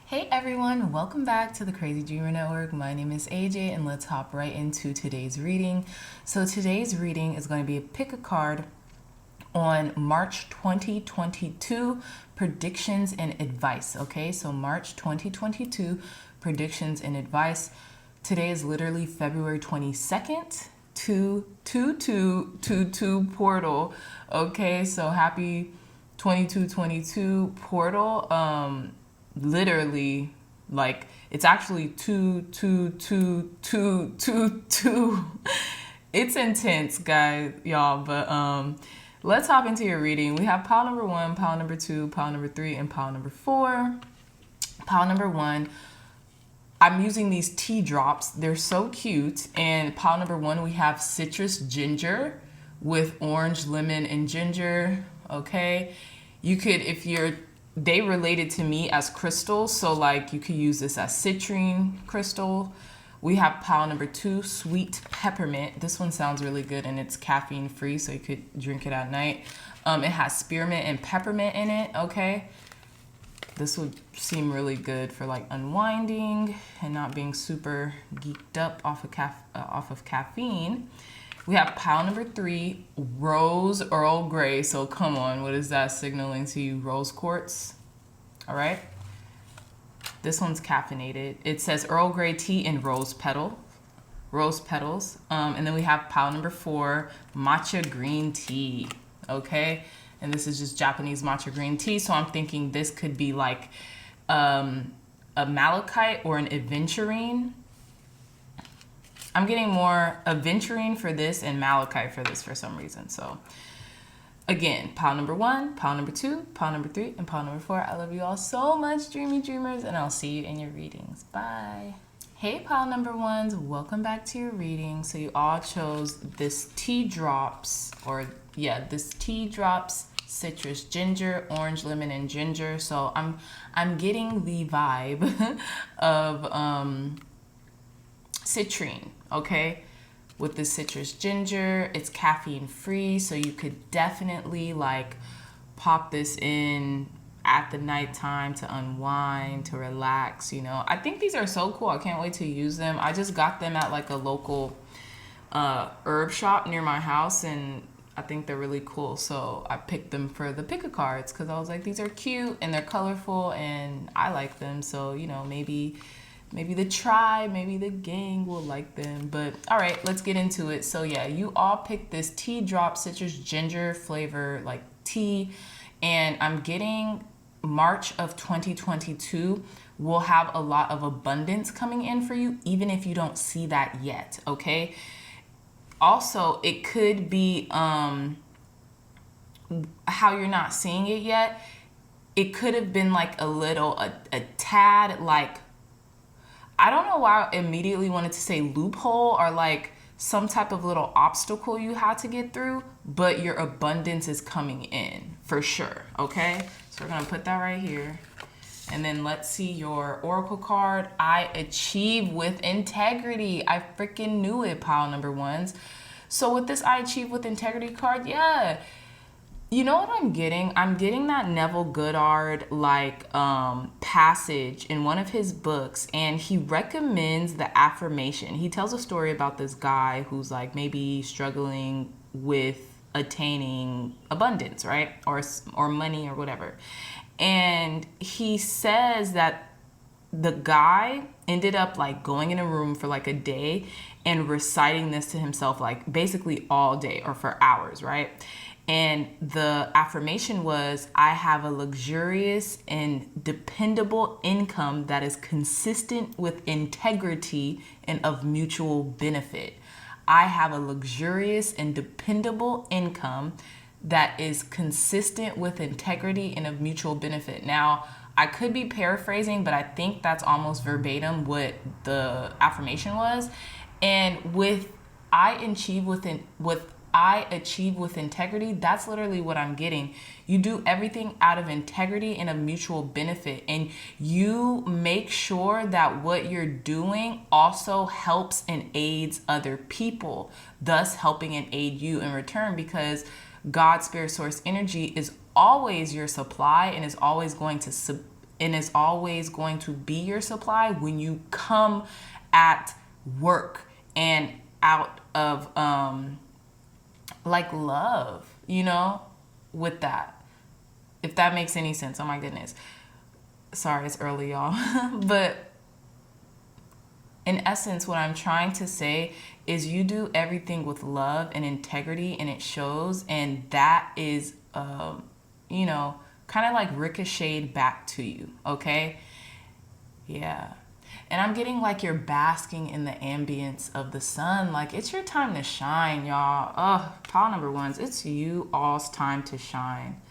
Hey everyone, welcome back to the Crazy Dreamer Network. My name is AJ and let's hop right into today's reading. So today's reading is going to be a pick a card on March 2022 predictions and advice. Okay, so March 2022 predictions and advice. Today is literally February 22nd, 2222 portal. Okay, so happy 2222 portal. Literally, like, it's actually 22222. It's intense, guys, y'all, but let's hop into your reading. We have pile number 1, pile number 2, pile number 3, and pile number 4. Pile number 1, I'm using these tea drops. They're so cute. And pile number 1, we have citrus ginger with orange, lemon, and ginger. Okay, you could, if you're, they related to me as crystals, so like you could use this as citrine crystal. We have pile number 2, sweet peppermint. This one sounds really good and it's caffeine free, so you could drink it at night. It has spearmint and peppermint in it. Okay, this would seem really good for like unwinding and not being super geeked up off of caffeine. We have pile number 3, Rose+Earl Grey. So come on, what is that signaling to you? Rose quartz. All right. This one's caffeinated. It says Earl Grey tea and rose petals. And then we have pile number 4, matcha green tea. Okay. And this is just Japanese matcha green tea. So I'm thinking this could be like a malachite or an aventurine. I'm getting more aventurine for this and malachite for this for some reason. So again, pile number 1, pile number 2, pile number 3, and pile number 4. I love you all so much, dreamy dreamers, and I'll see you in your readings. Bye. Hey, pile number 1s, welcome back to your reading. So you all chose this tea drops, this tea drops, citrus ginger, orange, lemon, and ginger. So I'm getting the vibe of citrine. Okay, with the citrus ginger, it's caffeine free, so you could definitely like pop this in at the nighttime to unwind, to relax. You know, I think these are so cool. I can't wait to use them. I just got them at like a local herb shop near my house, and I think they're really cool. So I picked them for the pick a cards because I was like, these are cute and they're colorful and I like them. So, you know, maybe the tribe, maybe the gang will like them. But all right, let's get into it. So yeah, you all picked this tea drop citrus ginger flavor like tea, and I'm getting March of 2022 will have a lot of abundance coming in for you, even if you don't see that yet. Okay, also it could be how you're not seeing it yet. It could have been like a tad like, I don't know why I immediately wanted to say loophole or like some type of little obstacle you had to get through, but your abundance is coming in for sure. Okay, so we're gonna put that right here. And then let's see your oracle card. I achieve with integrity. I freaking knew it, pile number 1s. So with this I achieve with integrity card, yeah. You know what I'm getting? I'm getting that Neville Goddard like passage in one of his books, and he recommends the affirmation. He tells a story about this guy who's like maybe struggling with attaining abundance, right? Or money or whatever. And he says that the guy ended up like going in a room for like a day and reciting this to himself like basically all day or for hours, right? And the affirmation was, I have a luxurious and dependable income that is consistent with integrity and of mutual benefit. I have a luxurious and dependable income that is consistent with integrity and of mutual benefit. Now, I could be paraphrasing, but I think that's almost verbatim what the affirmation was. And with I achieve with integrity, that's literally what I'm getting. You do everything out of integrity and a mutual benefit, and you make sure that what you're doing also helps and aids other people, thus helping and aid you in return, because God, spirit, source, energy is always your supply and is always going to and is always going to be your supply when you come at work and out of like love, you know, with that. If that makes any sense. Oh my goodness. Sorry, it's early, y'all. But in essence, what I'm trying to say is you do everything with love and integrity, and it shows, and that is, you know, kind of like ricocheted back to you, okay? Yeah. And I'm getting like you're basking in the ambience of the sun. Like, it's your time to shine, y'all. Pile number ones, it's you all's time to shine.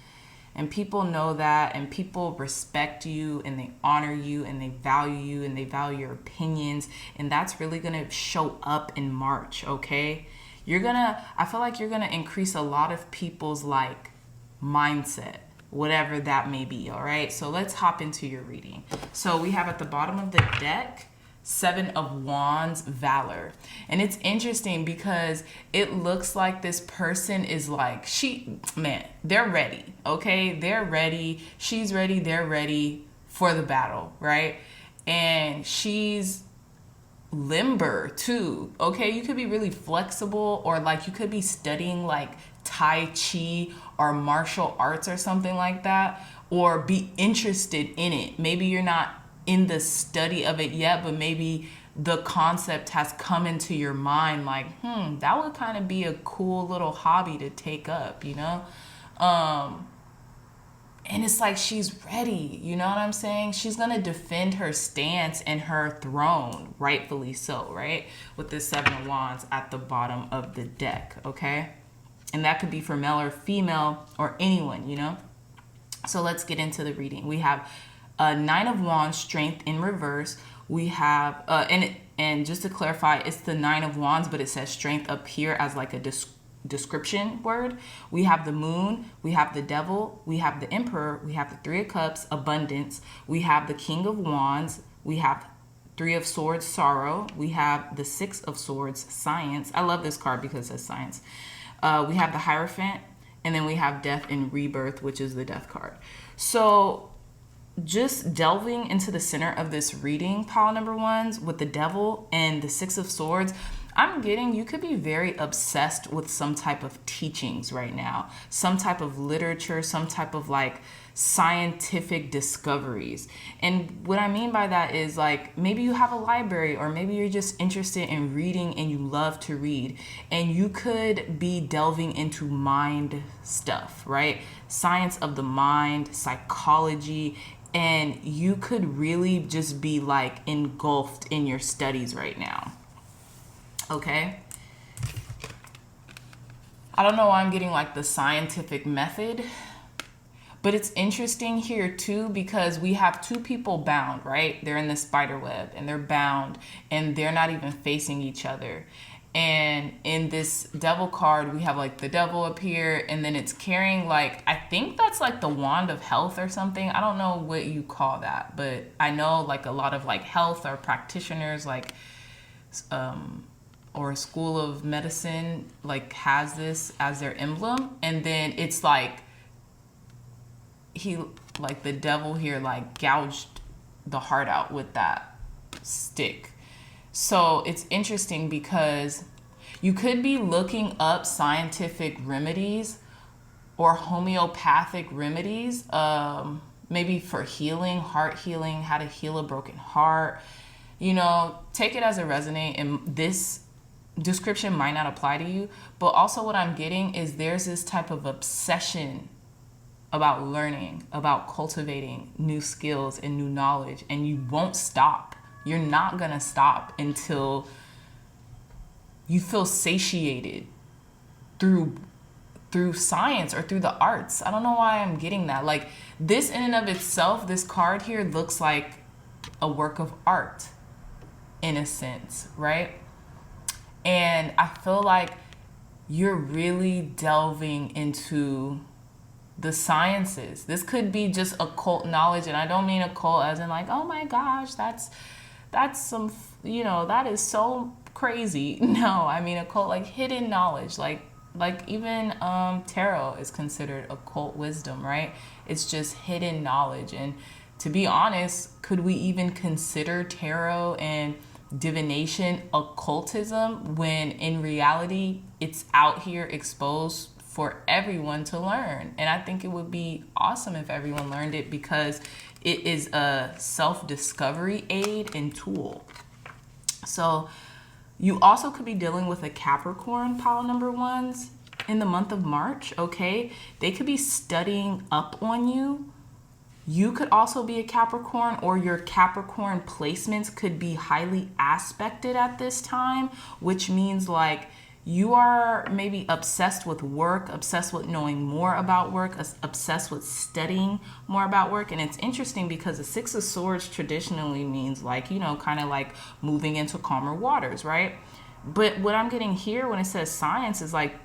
And people know that, and people respect you, and they honor you, and they value you, and they value your opinions. And that's really going to show up in March, okay? I feel like you're going to increase a lot of people's like mindset, whatever that may be, all right? So let's hop into your reading. So we have at the bottom of the deck, 7 of Wands, Valor. And it's interesting because it looks like this person is like, they're ready, okay? They're ready. She's ready. They're ready for the battle, right? And she's limber too, okay? You could be really flexible, or like you could be studying like Tai Chi or martial arts or something like that, or be interested in it. Maybe you're not in the study of it yet, but maybe the concept has come into your mind like, that would kind of be a cool little hobby to take up, you know? And it's like she's ready, you know what I'm saying? She's going to defend her stance and her throne, rightfully so, right? With this 7 of Wands at the bottom of the deck, okay? And that could be for male or female or anyone, you know? So let's get into the reading. We have 9 of Wands, Strength in reverse. We have, and just to clarify, it's the 9 of Wands, but it says Strength up here as like a description word. We have the Moon, we have the Devil, we have the Emperor, we have the 3 of Cups, Abundance. We have the King of Wands, we have 3 of Swords, Sorrow. We have the 6 of Swords, Science. I love this card because it says Science. We have the Hierophant, and then we have Death and Rebirth, which is the Death card. So just delving into the center of this reading, pile number ones, with the Devil and the 6 of Swords, I'm getting you could be very obsessed with some type of teachings right now, some type of literature, some type of like scientific discoveries. And what I mean by that is like maybe you have a library, or maybe you're just interested in reading and you love to read, and you could be delving into mind stuff, right? Science of the mind, psychology, and you could really just be like engulfed in your studies right now. Okay. I don't know why I'm getting like the scientific method, but it's interesting here too, because we have 2 people bound, right? They're in the spider web and they're bound and they're not even facing each other. And in this Devil card, we have like the Devil up here, and then it's carrying like, I think that's like the wand of health or something. I don't know what you call that, but I know like a lot of like health or practitioners like, or a school of medicine like has this as their emblem. And then it's like the Devil here like gouged the heart out with that stick. So it's interesting because you could be looking up scientific remedies or homeopathic remedies, maybe for healing, heart healing, how to heal a broken heart. You know, take it as a resonate, and this description might not apply to you, but also what I'm getting is there's this type of obsession about learning, about cultivating new skills and new knowledge, and you won't stop. You're not gonna stop until you feel satiated through science or through the arts. I don't know why I'm getting that. Like this in and of itself, this card here looks like a work of art in a sense, right? And I feel like you're really delving into the sciences. This could be just occult knowledge, and I don't mean occult as in like, oh my gosh, that's some, you know, that is so crazy. No, I mean occult, like hidden knowledge, like even tarot is considered occult wisdom, right? It's just hidden knowledge, and to be honest, could we even consider tarot and divination occultism when in reality it's out here exposed for everyone to learn? And I think it would be awesome if everyone learned it, because it is a self-discovery aid and tool. So you also could be dealing with a Capricorn, pile number ones, in the month of March, okay? They could be studying up on you. You could also be a Capricorn, or your Capricorn placements could be highly aspected at this time, which means like you are maybe obsessed with work, obsessed with knowing more about work, obsessed with studying more about work. And it's interesting because the Six of Swords traditionally means like, you know, kind of like moving into calmer waters, right? But what I'm getting here when it says science is like,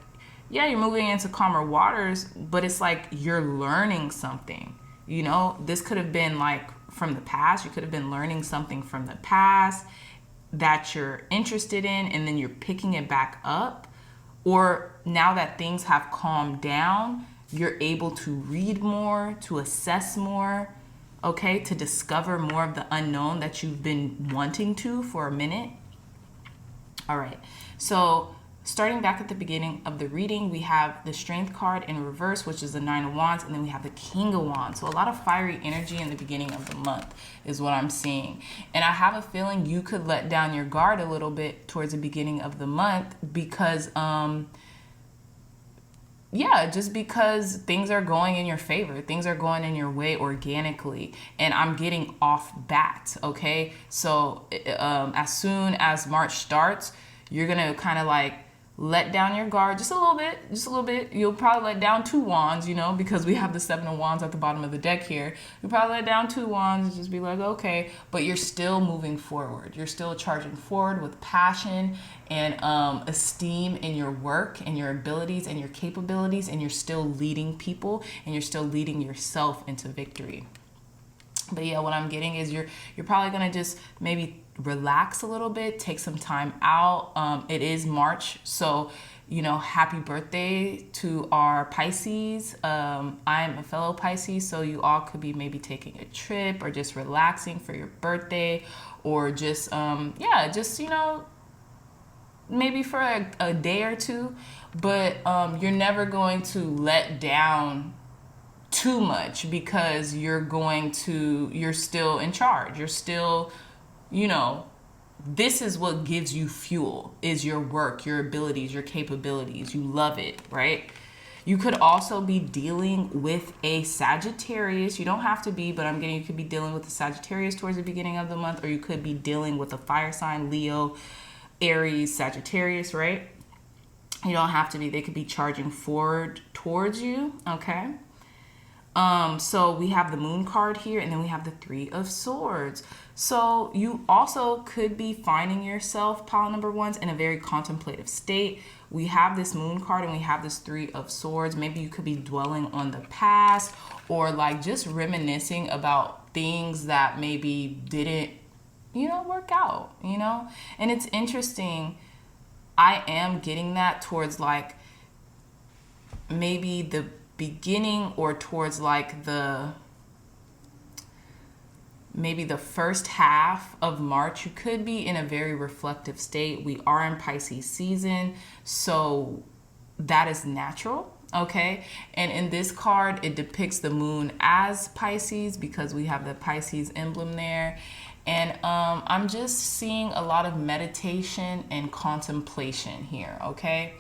yeah, you're moving into calmer waters, but it's like you're learning something. You know, this could have been like from the past. You could have been learning something from the past that you're interested in, and then you're picking it back up. Or now that things have calmed down, you're able to read more, to assess more, okay, to discover more of the unknown that you've been wanting to for a minute. All right, so starting back at the beginning of the reading, we have the Strength card in reverse, which is the Nine of Wands, and then we have the King of Wands. So a lot of fiery energy in the beginning of the month is what I'm seeing. And I have a feeling you could let down your guard a little bit towards the beginning of the month because, just because things are going in your favor. Things are going in your way organically. And I'm getting off bat, okay? So as soon as March starts, you're going to kind of like let down your guard just a little bit. You'll probably let down 2 wands, you know, because we have the 7 of wands at the bottom of the deck here. You'll probably let down 2 wands and just be like, okay, but you're still moving forward. You're still charging forward with passion and esteem in your work and your abilities and your capabilities, and you're still leading people and you're still leading yourself into victory. But yeah, what I'm getting is you're probably going to just maybe relax a little bit, take some time out. It is March, so, you know, happy birthday to our Pisces. I'm a fellow Pisces, so you all could be maybe taking a trip or just relaxing for your birthday, or just, you know, maybe for a day or two. But you're never going to let down too much, because you're still in charge. You're still, you know, this is what gives you fuel, is your work, your abilities, your capabilities. You love it, right? You could also be dealing with a Sagittarius. You don't have to be, but I'm getting you could be dealing with a Sagittarius towards the beginning of the month, or you could be dealing with a fire sign, Leo, Aries, Sagittarius, right? You don't have to be. They could be charging forward towards you, okay? So we have the Moon card here, and then we have the 3 of Swords. So you also could be finding yourself, pile number ones, in a very contemplative state. We have this Moon card and we have this 3 of Swords. Maybe you could be dwelling on the past, or like just reminiscing about things that maybe didn't, you know, work out, you know? And it's interesting. I am getting that towards like maybe the beginning, or towards like maybe the first half of March. You could be in a very reflective state. We are in Pisces season, so that is natural, okay? And in this card, it depicts the moon as Pisces because we have the Pisces emblem there. And I'm just seeing a lot of meditation and contemplation here, okay?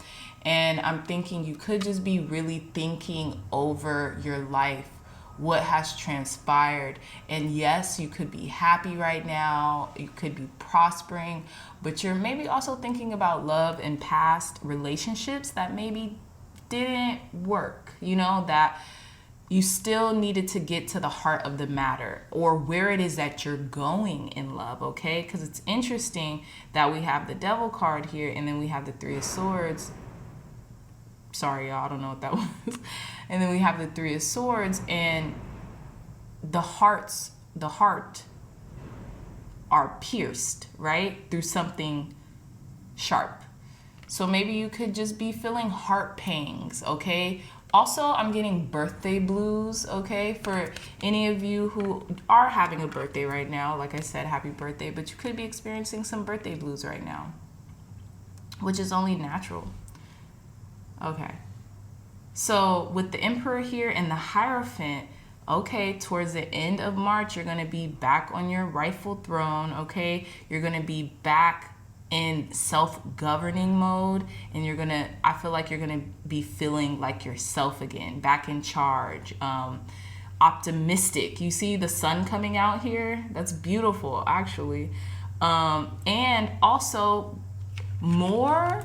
And I'm thinking you could just be really thinking over your life, what has transpired. And yes, you could be happy right now, you could be prospering, but you're maybe also thinking about love and past relationships that maybe didn't work, you know, that you still needed to get to the heart of the matter, or where it is that you're going in love, okay? Because it's interesting that we have the Devil card here, and then we have the 3 of Swords. Sorry, y'all, I don't know what that was. And then we have the 3 of Swords, and the heart are pierced, right? Through something sharp. So maybe you could just be feeling heart pangs, okay? Also, I'm getting birthday blues, okay? For any of you who are having a birthday right now, like I said, happy birthday, but you could be experiencing some birthday blues right now, which is only natural. Okay. So with the Emperor here and the Hierophant, okay, towards the end of March, you're going to be back on your rightful throne, okay? You're going to be back in self-governing mode, and I feel like you're going to be feeling like yourself again, back in charge, optimistic. You see the sun coming out here? That's beautiful, actually. And also more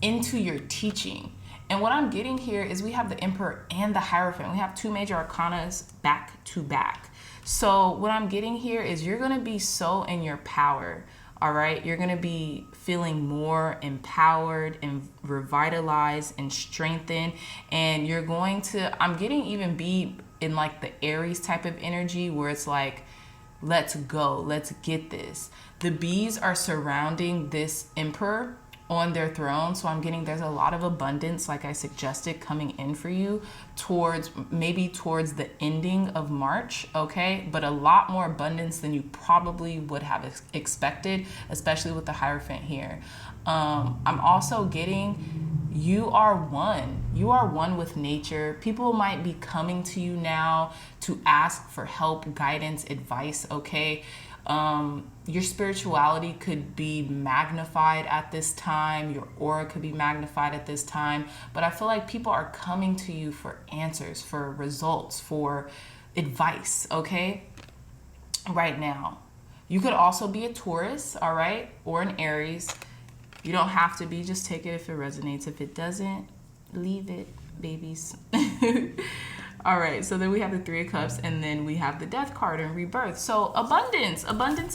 into your teaching. And what I'm getting here is we have the Emperor and the Hierophant. We have two major arcanas back to back. So what I'm getting here is you're going to be so in your power. All right, you're going to be feeling more empowered and revitalized and strengthened. And you're going to, I'm getting even be in like the Aries type of energy where it's like, let's go, let's get this. The bees are surrounding this Emperor on their throne. So I'm getting there's a lot of abundance, like I suggested, coming in for you towards the ending of March, okay? But a lot more abundance than you probably would have expected, especially with the Hierophant here. I'm also getting you are one. You are one with nature. People might be coming to you now to ask for help, guidance, advice, okay? Your spirituality could be magnified at this time. Your aura could be magnified at this time. But I feel like people are coming to you for answers, for results, for advice, okay? Right now. You could also be a Taurus, all right? Or an Aries. You don't have to be. Just take it if it resonates. If it doesn't, leave it, babies. All right, so then we have the Three of Cups, and then we have the Death card and rebirth. So abundance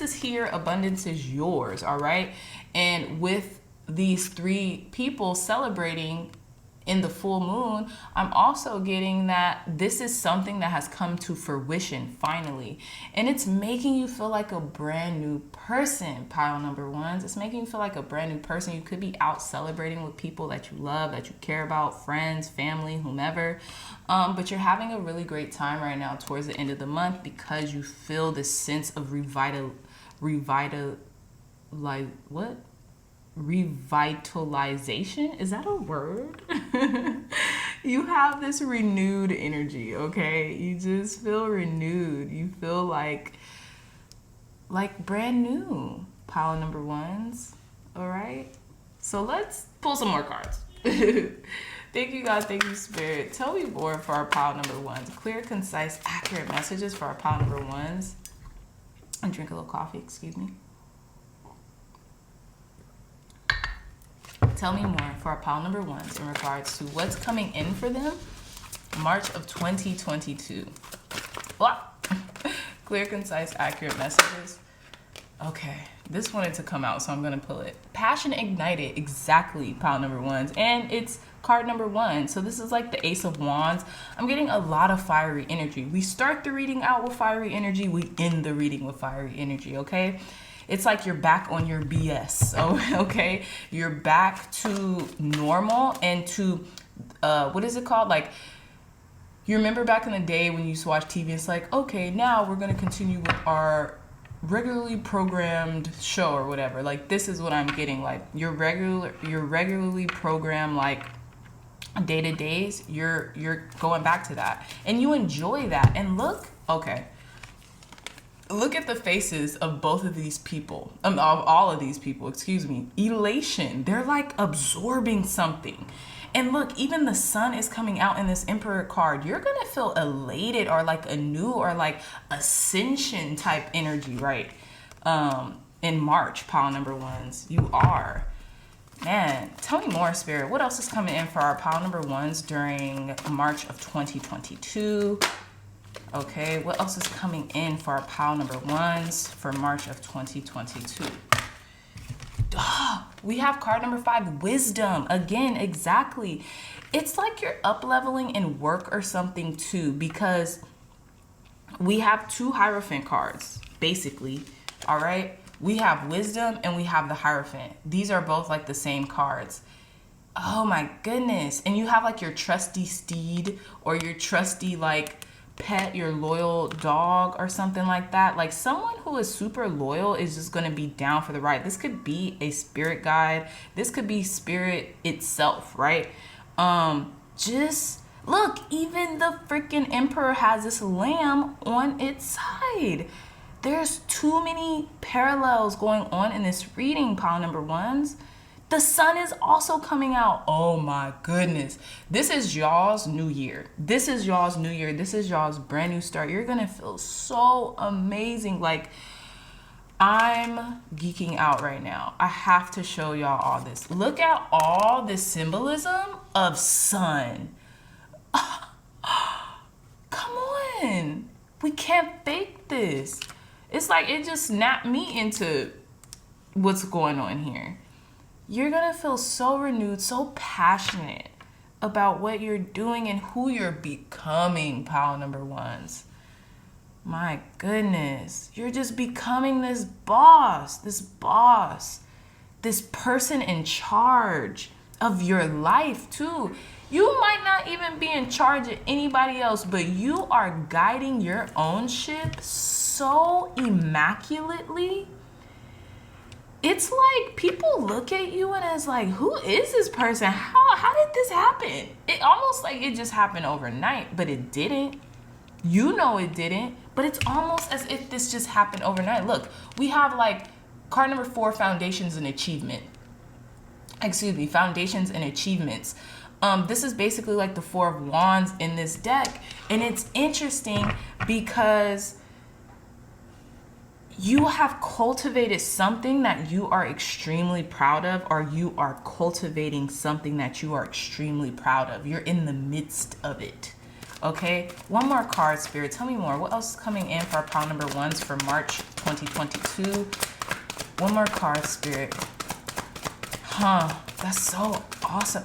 is here, abundance is yours, all right? And with these three people celebrating in the full moon, I'm also getting that this is something that has come to fruition finally. And it's making you feel like a brand new person, pile number ones. It's making you feel like a brand new person. You could be out celebrating with people that you love, that you care about, friends, family, whomever. But you're having a really great time right now towards the end of the month because you feel this sense of revitalization. Is that a word? You have this renewed energy, okay? You just feel renewed. You feel like brand new, pile number ones. All right, so let's pull some more cards. Thank you, God. Thank you, Spirit. Tell me more for our pile number ones. Clear, concise, accurate messages for our pile number ones. And drink a little coffee, excuse me. Tell me more for our pile number ones in regards to what's coming in for them March of 2022. Clear, concise, accurate messages. Okay, this wanted to come out, so I'm going to pull it. Passion ignited, exactly, pile number ones. And it's card number one. So this is like the Ace of Wands. I'm getting a lot of fiery energy. We start the reading out with fiery energy. We end the reading with fiery energy, okay? It's like you're back on your BS, okay? You're back to normal and to, what is it called? Like, you remember back in the day when you used to watch TV, it's like, okay, now we're going to continue with our regularly programmed show or whatever. Like, this is what I'm getting. Like, your regularly programmed, like, day-to-days, you're going back to that. And you enjoy that. And look, okay. Look at the faces of both of these people, of all of these people, excuse me. Elation. They're like absorbing something. And look, even the sun is coming out in this Emperor card. You're going to feel elated or like a new or like ascension type energy, right? In March, pile number ones. You are. Man, tell me more, Spirit. What else is coming in for our pile number ones during March of 2022? Okay, what else is coming in for our pile number ones for March of 2022? We have card number 5, wisdom. Again, exactly. It's like you're up leveling in work or something too, because we have 2 Hierophant cards, basically. All right, we have wisdom and we have the Hierophant. These are both like the same cards. Oh my goodness. And you have like your trusty steed or your trusty like pet, your loyal dog or something like that. Like someone who is super loyal is just going to be down for the ride. This could be a spirit guide. This could be spirit itself, right? Just look, even the freaking emperor has this lamb on its side. There's too many parallels going on in this reading, pile number ones. The sun is also coming out. Oh my goodness. This is y'all's new year. This is y'all's new year. This is y'all's brand new start. You're going to feel so amazing. Like, I'm geeking out right now. I have to show y'all all this. Look at all this symbolism of sun. Come on. We can't fake this. It's like it just snapped me into what's going on here. You're going to feel so renewed, so passionate about what you're doing and who you're becoming, pile number ones. My goodness. You're just becoming this boss, this person in charge of your life too. You might not even be in charge of anybody else, but you are guiding your own ship so immaculately. It's like people look at you and it's like, who is this person? How did this happen? It almost like it just happened overnight, but it didn't. You know it didn't, but it's almost as if this just happened overnight. Look, we have like card number 4, foundations and achievement. Foundations and achievements. This is basically like the 4 of wands in this deck. And it's interesting because you have cultivated something that you are extremely proud of, or you are cultivating something that you are extremely proud of. You're in the midst of it. Okay, one more card, Spirit. Tell me more. What else is coming in for our pile number ones for March 2022? One more card, Spirit. That's so awesome.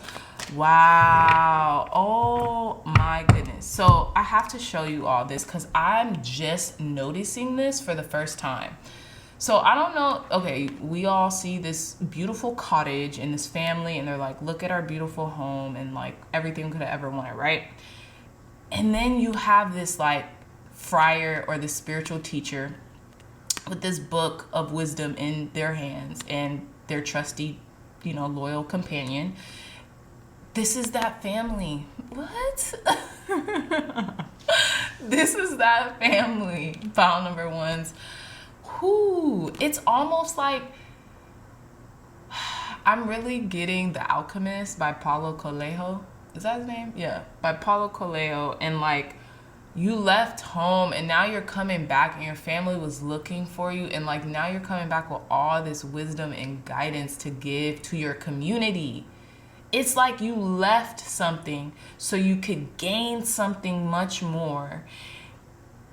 Wow. Oh my goodness. So I have to show you all this because I'm just noticing this for the first time. So I don't know. Okay, we all see this beautiful cottage and this family and they're like, look at our beautiful home and like everything we could have ever wanted, right? And then you have this like friar or this spiritual teacher with this book of wisdom in their hands and their trusty, loyal companion. This is that family. What? This is that family. Pile number ones. Whoo. It's almost like I'm really getting The Alchemist by Paulo Coelho. Is that his name? Yeah. By Paulo Coelho. And like you left home and now you're coming back and your family was looking for you. And like now you're coming back with all this wisdom and guidance to give to your community. It's like you left something so you could gain something much more,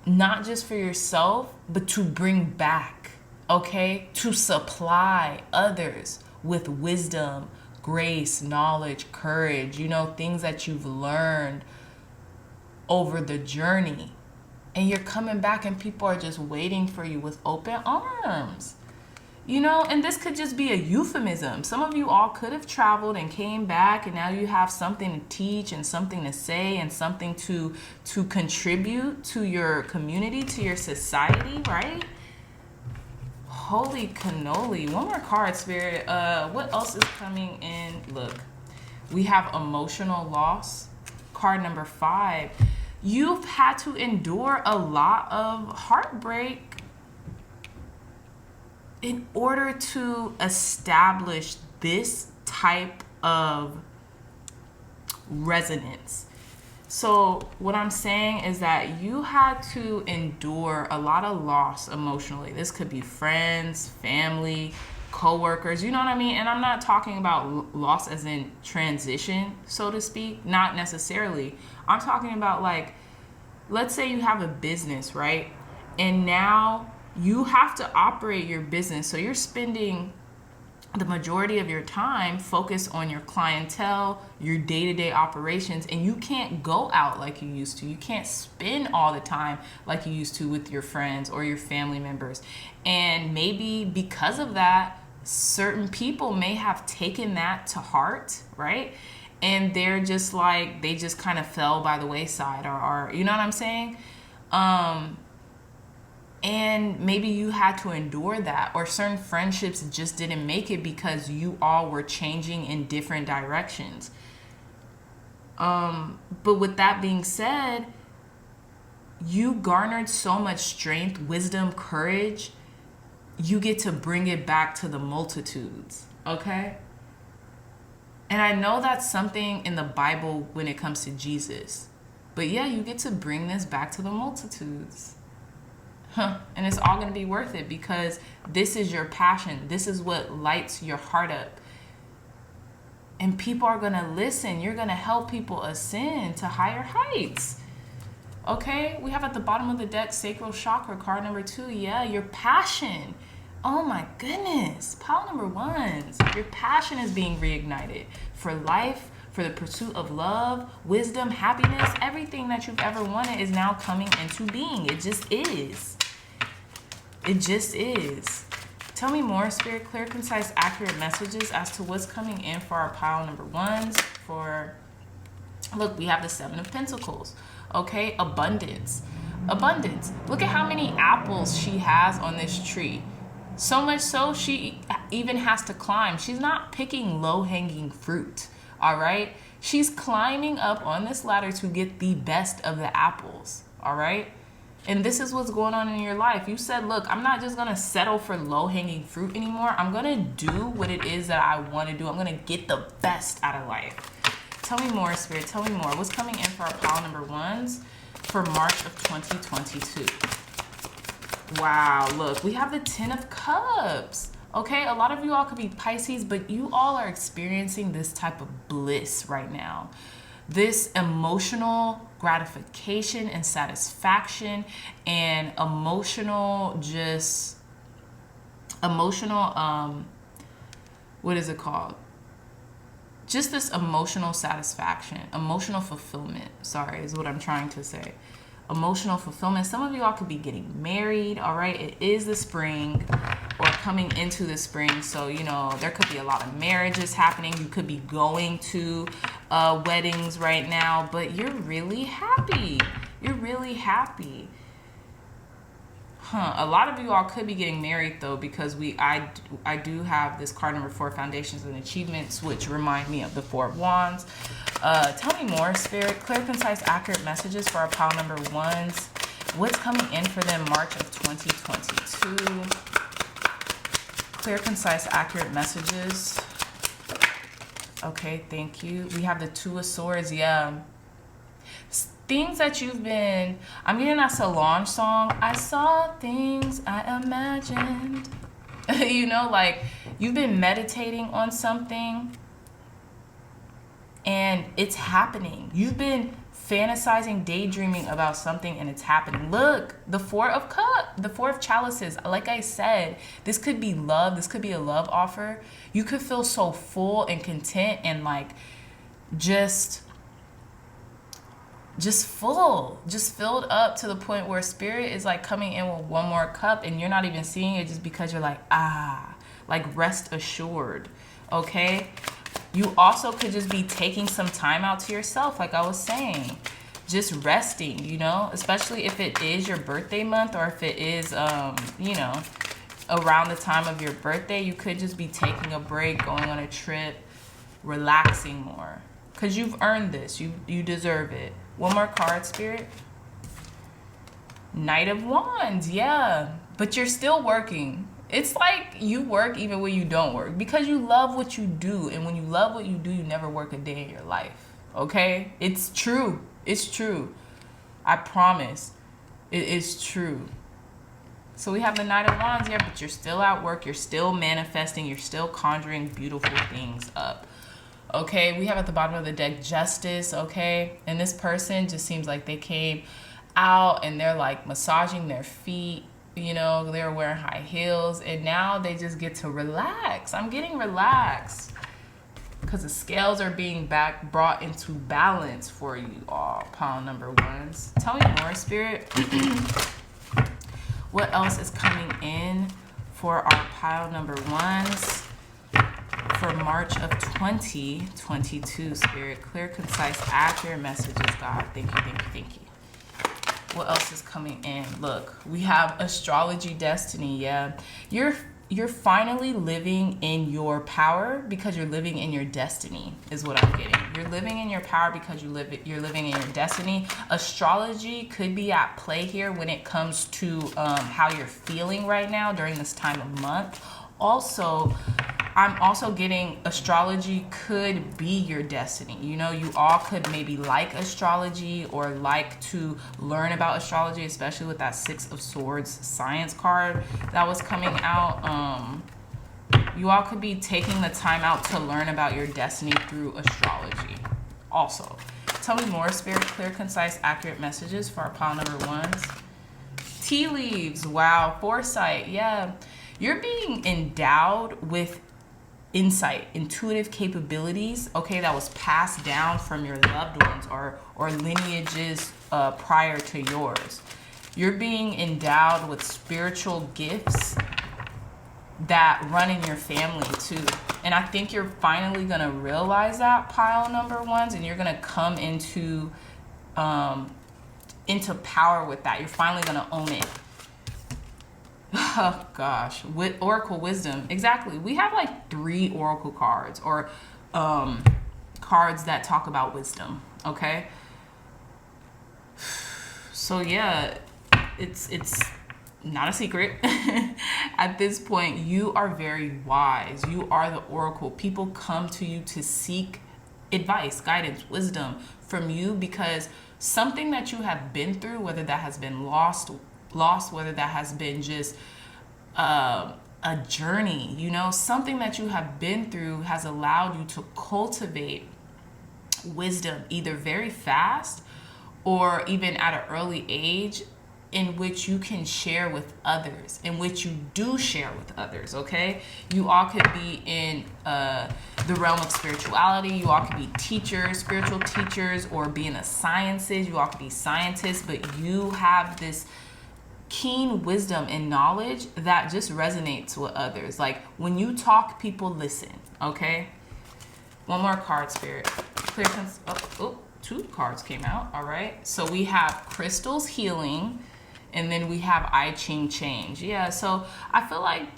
not just for yourself, but to bring back, okay? To supply others with wisdom, grace, knowledge, courage, things that you've learned over the journey. And you're coming back and people are just waiting for you with open arms. And this could just be a euphemism. Some of you all could have traveled and came back and now you have something to teach and something to say and something to contribute to your community, to your society, right? Holy cannoli. One more card, Spirit. What else is coming in? Look, we have emotional loss. Card number 5. You've had to endure a lot of heartbreak in order to establish this type of resonance. So what I'm saying is that you had to endure a lot of loss emotionally. This could be friends, family, co-workers, you know what I mean? And I'm not talking about loss as in transition, so to speak, not necessarily. I'm talking about like, let's say you have a business, right? And now you have to operate your business. So you're spending the majority of your time focused on your clientele, your day-to-day operations, and you can't go out like you used to. You can't spend all the time like you used to with your friends or your family members. And maybe because of that, certain people may have taken that to heart, right? And they're just like, they just kind of fell by the wayside, or you know what I'm saying? And maybe you had to endure that, or certain friendships just didn't make it because you all were changing in different directions. But with that being said, you garnered so much strength, wisdom, courage. You get to bring it back to the multitudes, okay? And I know that's something in the Bible when it comes to Jesus. But yeah, you get to bring this back to the multitudes. And it's all going to be worth it because this is your passion. This is what lights your heart up. And people are going to listen. You're going to help people ascend to higher heights. Okay, we have at the bottom of the deck sacral chakra, card number 2. Yeah, your passion. Oh my goodness. Pile number 1s. Your passion is being reignited for life, for the pursuit of love, wisdom, happiness. Everything that you've ever wanted is now coming into being. It just is. It just is. Tell me more, Spirit. Clear, concise, accurate messages as to what's coming in for our pile number 1s. Look, we have the 7 of Pentacles. Okay, abundance. Abundance. Look at how many apples she has on this tree. So much so she even has to climb. She's not picking low-hanging fruit, all right? She's climbing up on this ladder to get the best of the apples, all right? And this is what's going on in your life. You said, look, I'm not just going to settle for low-hanging fruit anymore. I'm going to do what it is that I want to do. I'm going to get the best out of life. Tell me more, Spirit. Tell me more. What's coming in for our pile number 1s for March of 2022? Wow, look, we have the 10 of Cups. Okay, a lot of you all could be Pisces, but you all are experiencing this type of bliss right now. This emotional gratification and satisfaction and what is it called? Just this emotional satisfaction, emotional fulfillment, sorry, is what I'm trying to say. Emotional fulfillment. Some of you all could be getting married, all right? It is the spring or coming into the spring. So, you know, there could be a lot of marriages happening. You could be going to weddings right now, but you're really happy. You're really happy. A lot of you all could be getting married though, because I do have this card number 4, Foundations and Achievements, which remind me of the 4 of Wands. Tell me more, Spirit. Clear, concise, accurate messages for our pile number 1s. What's coming in for them March of 2022? Clear, concise, accurate messages. Okay, thank you. We have the 2 of Swords. Yeah. Things that you've been, I'm getting that Solange song. I saw things I imagined. You know, like you've been meditating on something and it's happening. You've been fantasizing, daydreaming about something and it's happening. Look, the 4 of Cups, the 4 of Chalices. Like I said, this could be love. This could be a love offer. You could feel so full and content and like just filled up to the point where Spirit is like coming in with one more cup and you're not even seeing it just because you're like, like rest assured. Okay. You also could just be taking some time out to yourself. Like I was saying, just resting, you know, especially if it is your birthday month or if it is, you know, around the time of your birthday, you could just be taking a break, going on a trip, relaxing more because you've earned this. You deserve it. One more card, Spirit. Knight of Wands, yeah. But you're still working. It's like you work even when you don't work because you love what you do. And when you love what you do, you never work a day in your life. Okay? It's true. It's true. I promise. It is true. So we have the Knight of Wands, yeah, but you're still at work. You're still manifesting. You're still conjuring beautiful things up. Okay, we have at the bottom of the deck Justice, okay? And this person just seems like they came out and they're like massaging their feet, you know, they're wearing high heels and now they just get to relax. I'm getting relaxed because the scales are being brought into balance for you all, pile number 1s. Tell me more, Spirit. What else is coming in for our pile number ones for March of 2022, Spirit. Clear, concise, accurate messages, God. Thank you, thank you, thank you. What else is coming in? Look, we have astrology destiny. Yeah, you're finally living in your power because you're living in your destiny is what I'm getting. You're living in your power because you're living in your destiny. Astrology could be at play here when it comes to how you're feeling right now during this time of month. Also, I'm also getting astrology could be your destiny. You know, you all could maybe like astrology or like to learn about astrology, especially with that Six of Swords science card that was coming out. You all could be taking the time out to learn about your destiny through astrology. Also, tell me more, Spirit. Clear, concise, accurate messages for our pile number ones. Tea leaves. Wow. Foresight. Yeah. You're being endowed with insight, intuitive capabilities, okay, that was passed down from your loved ones or lineages prior to yours. You're being endowed with spiritual gifts that run in your family too. And I think you're finally going to realize that, pile number ones, and you're going to come into power with that. You're finally going to own it. Oh gosh, with Oracle Wisdom, exactly. We have like 3 Oracle cards or cards that talk about wisdom. Okay, so yeah, it's not a secret. At this point, you are very wise. You are the Oracle. People come to you to seek advice, guidance, wisdom from you because something that you have been through, whether that has been lost, whether that has been just a journey, you know, something that you have been through has allowed you to cultivate wisdom either very fast or even at an early age, in which you can share with others, in which you do share with others. Okay, you all could be in the realm of spirituality. You all could be teachers, spiritual teachers, or be in the sciences. You all could be scientists, but you have this keen wisdom and knowledge that just resonates with others. Like when you talk, people listen. Okay, one more card, Spirit. Clear. 2 cards came out. All right, so we have crystals healing, and then we have I Ching change. Yeah, so I feel like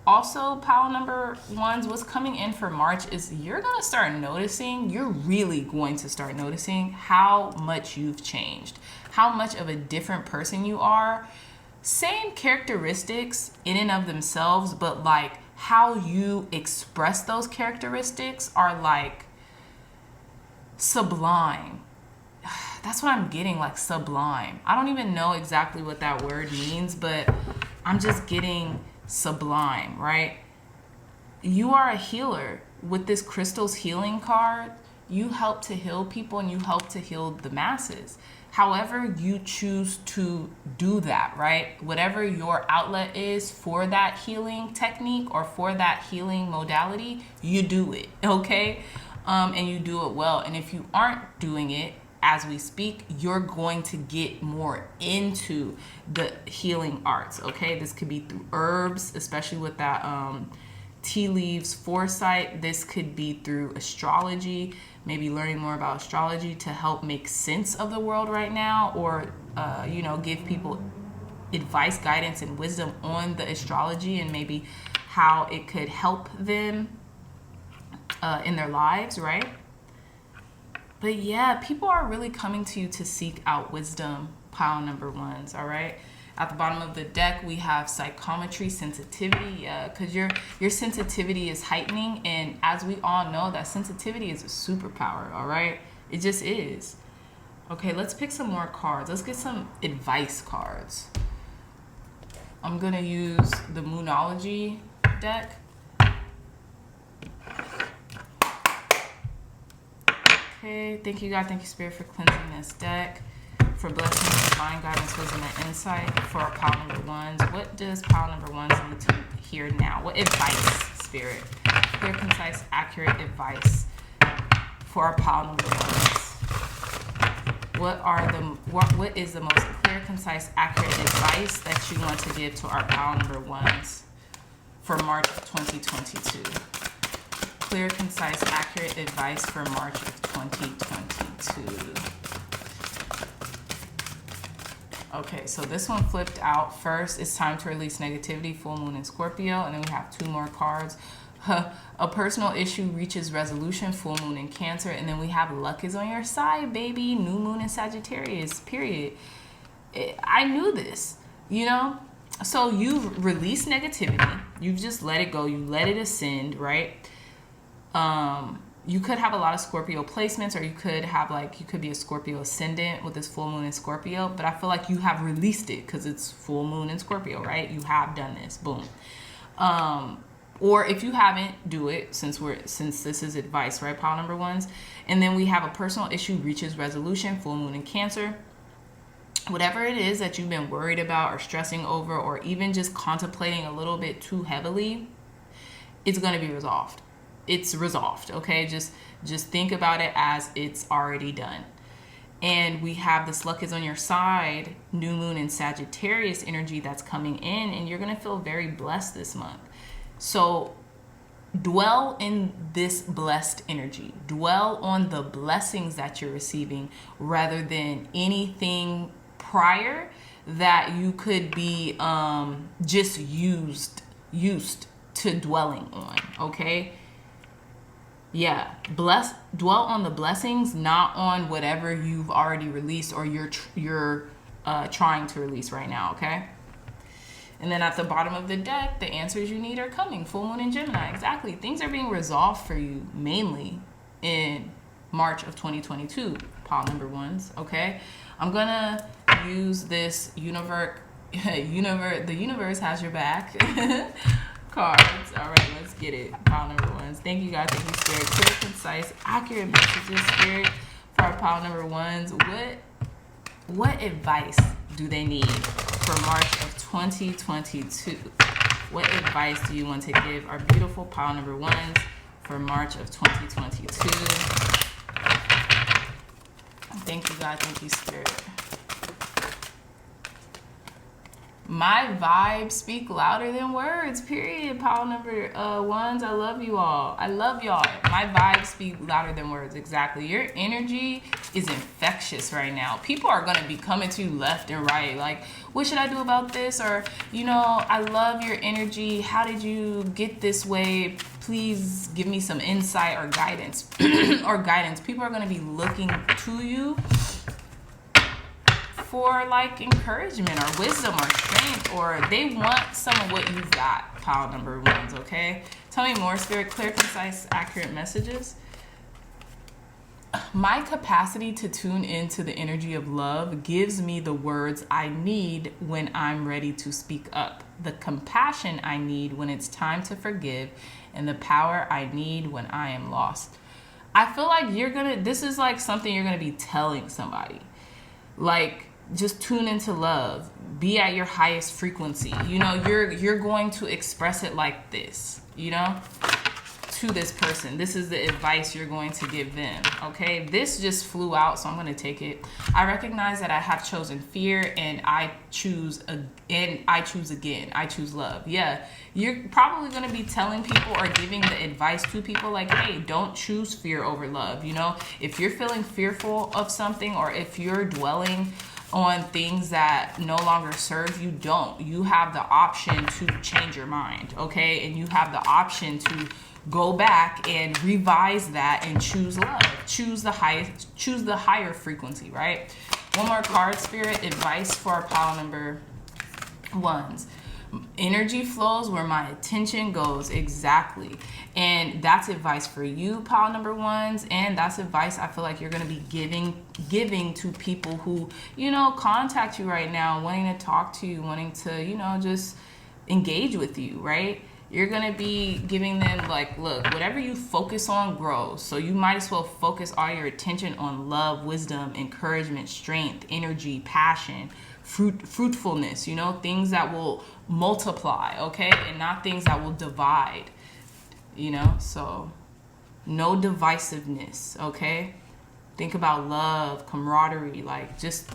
also pile number ones, what's coming in for March is you're going to start noticing, you're really going to start noticing how much you've changed, how much of a different person you are. Same characteristics in and of themselves, but like how you express those characteristics are like sublime. That's what I'm getting, like sublime. I don't even know exactly what that word means, but I'm just getting sublime, right? You are a healer. With this crystals healing card, you help to heal people and you help to heal the masses. However you choose to do that, right? Whatever your outlet is for that healing technique or for that healing modality, you do it, okay? And you do it well. And if you aren't doing it, as we speak, you're going to get more into the healing arts, okay? This could be through herbs, especially with that tea leaves foresight. This could be through astrology, maybe learning more about astrology to help make sense of the world right now, or, you know, give people advice, guidance, and wisdom on the astrology and maybe how it could help them in their lives, right? But yeah, people are really coming to you to seek out wisdom, pile number ones, all right? At the bottom of the deck, we have psychometry, sensitivity, because your sensitivity is heightening. And as we all know, that sensitivity is a superpower, all right? It just is. Okay, let's pick some more cards. Let's get some advice cards. I'm going to use the Moonology deck. Okay, thank you, God. Thank you, Spirit, for cleansing this deck, for blessing, divine guidance, wisdom, and insight for our pile number ones. What does pile number ones need to hear now? What advice, Spirit? Clear, concise, accurate advice for our pile number ones. What is the most clear, concise, accurate advice that you want to give to our pile number ones? for March of 2022. Clear, concise, accurate advice for March of 2022. Okay, so this one flipped out. First, it's time to release negativity, full moon in Scorpio. And then we have 2 more cards. A personal issue reaches resolution, full moon in Cancer. And then we have luck is on your side, baby. New moon in Sagittarius, period. I knew this, you know? So you've released negativity. You've just let it go. You let it ascend, right? You could have a lot of Scorpio placements, or you could have you could be a Scorpio ascendant with this full moon in Scorpio, but I feel like you have released it because it's full moon in Scorpio, right? You have done this, boom. Or if you haven't, do it since this is advice, right? Pile number ones. And then we have a personal issue reaches resolution, full moon in Cancer. Whatever it is that you've been worried about or stressing over, or even just contemplating a little bit too heavily, it's going to be resolved. It's resolved, okay? Just think about it as it's already done. And we have this luck is on your side, new moon in Sagittarius energy that's coming in, and you're going to feel very blessed this month. So dwell in this blessed energy. Dwell on the blessings that you're receiving rather than anything prior that you could be just used to dwelling on, okay? Yeah, dwell on the blessings, not on whatever you've already released or you're trying to release right now, okay? And then at the bottom of the deck, the answers you need are coming. Full moon in Gemini, exactly. Things are being resolved for you mainly in March of 2022, pile number ones, okay? I'm gonna use this the universe has your back cards. All right, let's get it. Pile number ones. Thank you guys. Thank you, Spirit. Clear, concise, accurate messages, Spirit, for our pile number ones. What advice do they need for March of 2022? What advice do you want to give our beautiful pile number ones for March of 2022? Thank you, God. Thank you, Spirit. My vibes speak louder than words, period. Pile number ones, I love you all. I love y'all. My vibes speak louder than words, exactly. Your energy is infectious right now. People are going to be coming to you left and right. Like, what should I do about this? Or, you know, I love your energy. How did you get this way? Please give me some insight or guidance. People are going to be looking to you for like encouragement or wisdom or strength, or they want some of what you've got, pile number ones, okay? Tell me more, Spirit. Clear, concise, accurate messages. My capacity to tune into the energy of love gives me the words I need when I'm ready to speak up, the compassion I need when it's time to forgive, and the power I need when I am lost. I feel like this is like something you're gonna be telling somebody. Like, just tune into love. Be at your highest frequency. You know, you're going to express it like this, you know, to this person. This is the advice you're going to give them, okay? This just flew out, so I'm going to take it. I recognize that I have chosen fear, and I choose again. I choose love. Yeah, you're probably going to be telling people or giving the advice to people like, hey, don't choose fear over love. You know, if you're feeling fearful of something, or if you're dwelling on things that no longer serve you, you have the option to change your mind, okay? And you have the option to go back and revise that and choose love, choose the higher frequency, right? One more card, Spirit. Advice for our pile number ones. Energy flows where my attention goes, exactly. And that's advice for you, pile number ones, and that's advice I feel like you're going to be giving to people who, you know, contact you right now, wanting to talk to you, wanting to, you know, just engage with you, right? You're going to be giving them like, look, whatever you focus on grows. So you might as well focus all your attention on love, wisdom, encouragement, strength, energy, passion, fruitfulness, you know, things that will multiply, okay? And not things that will divide, you know? So no divisiveness, okay? Think about love, camaraderie, like just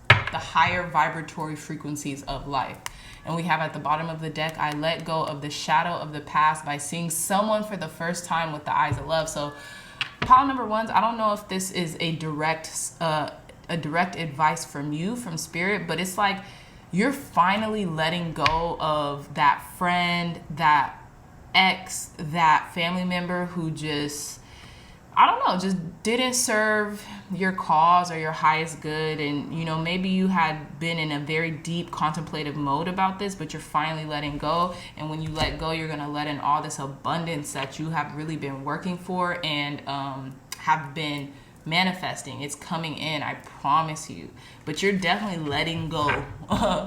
the higher vibratory frequencies of life. And we have at the bottom of the deck, I let go of the shadow of the past by seeing someone for the first time with the eyes of love. So pile number ones, I don't know if this is a direct advice from you, from spirit, but it's like you're finally letting go of that friend, that ex, that family member who just, I don't know, just didn't serve your cause or your highest good. And, you know, maybe you had been in a very deep contemplative mode about this, but you're finally letting go. And when you let go, you're going to let in all this abundance that you have really been working for and have been manifesting. It's coming in, I promise you. But you're definitely letting go,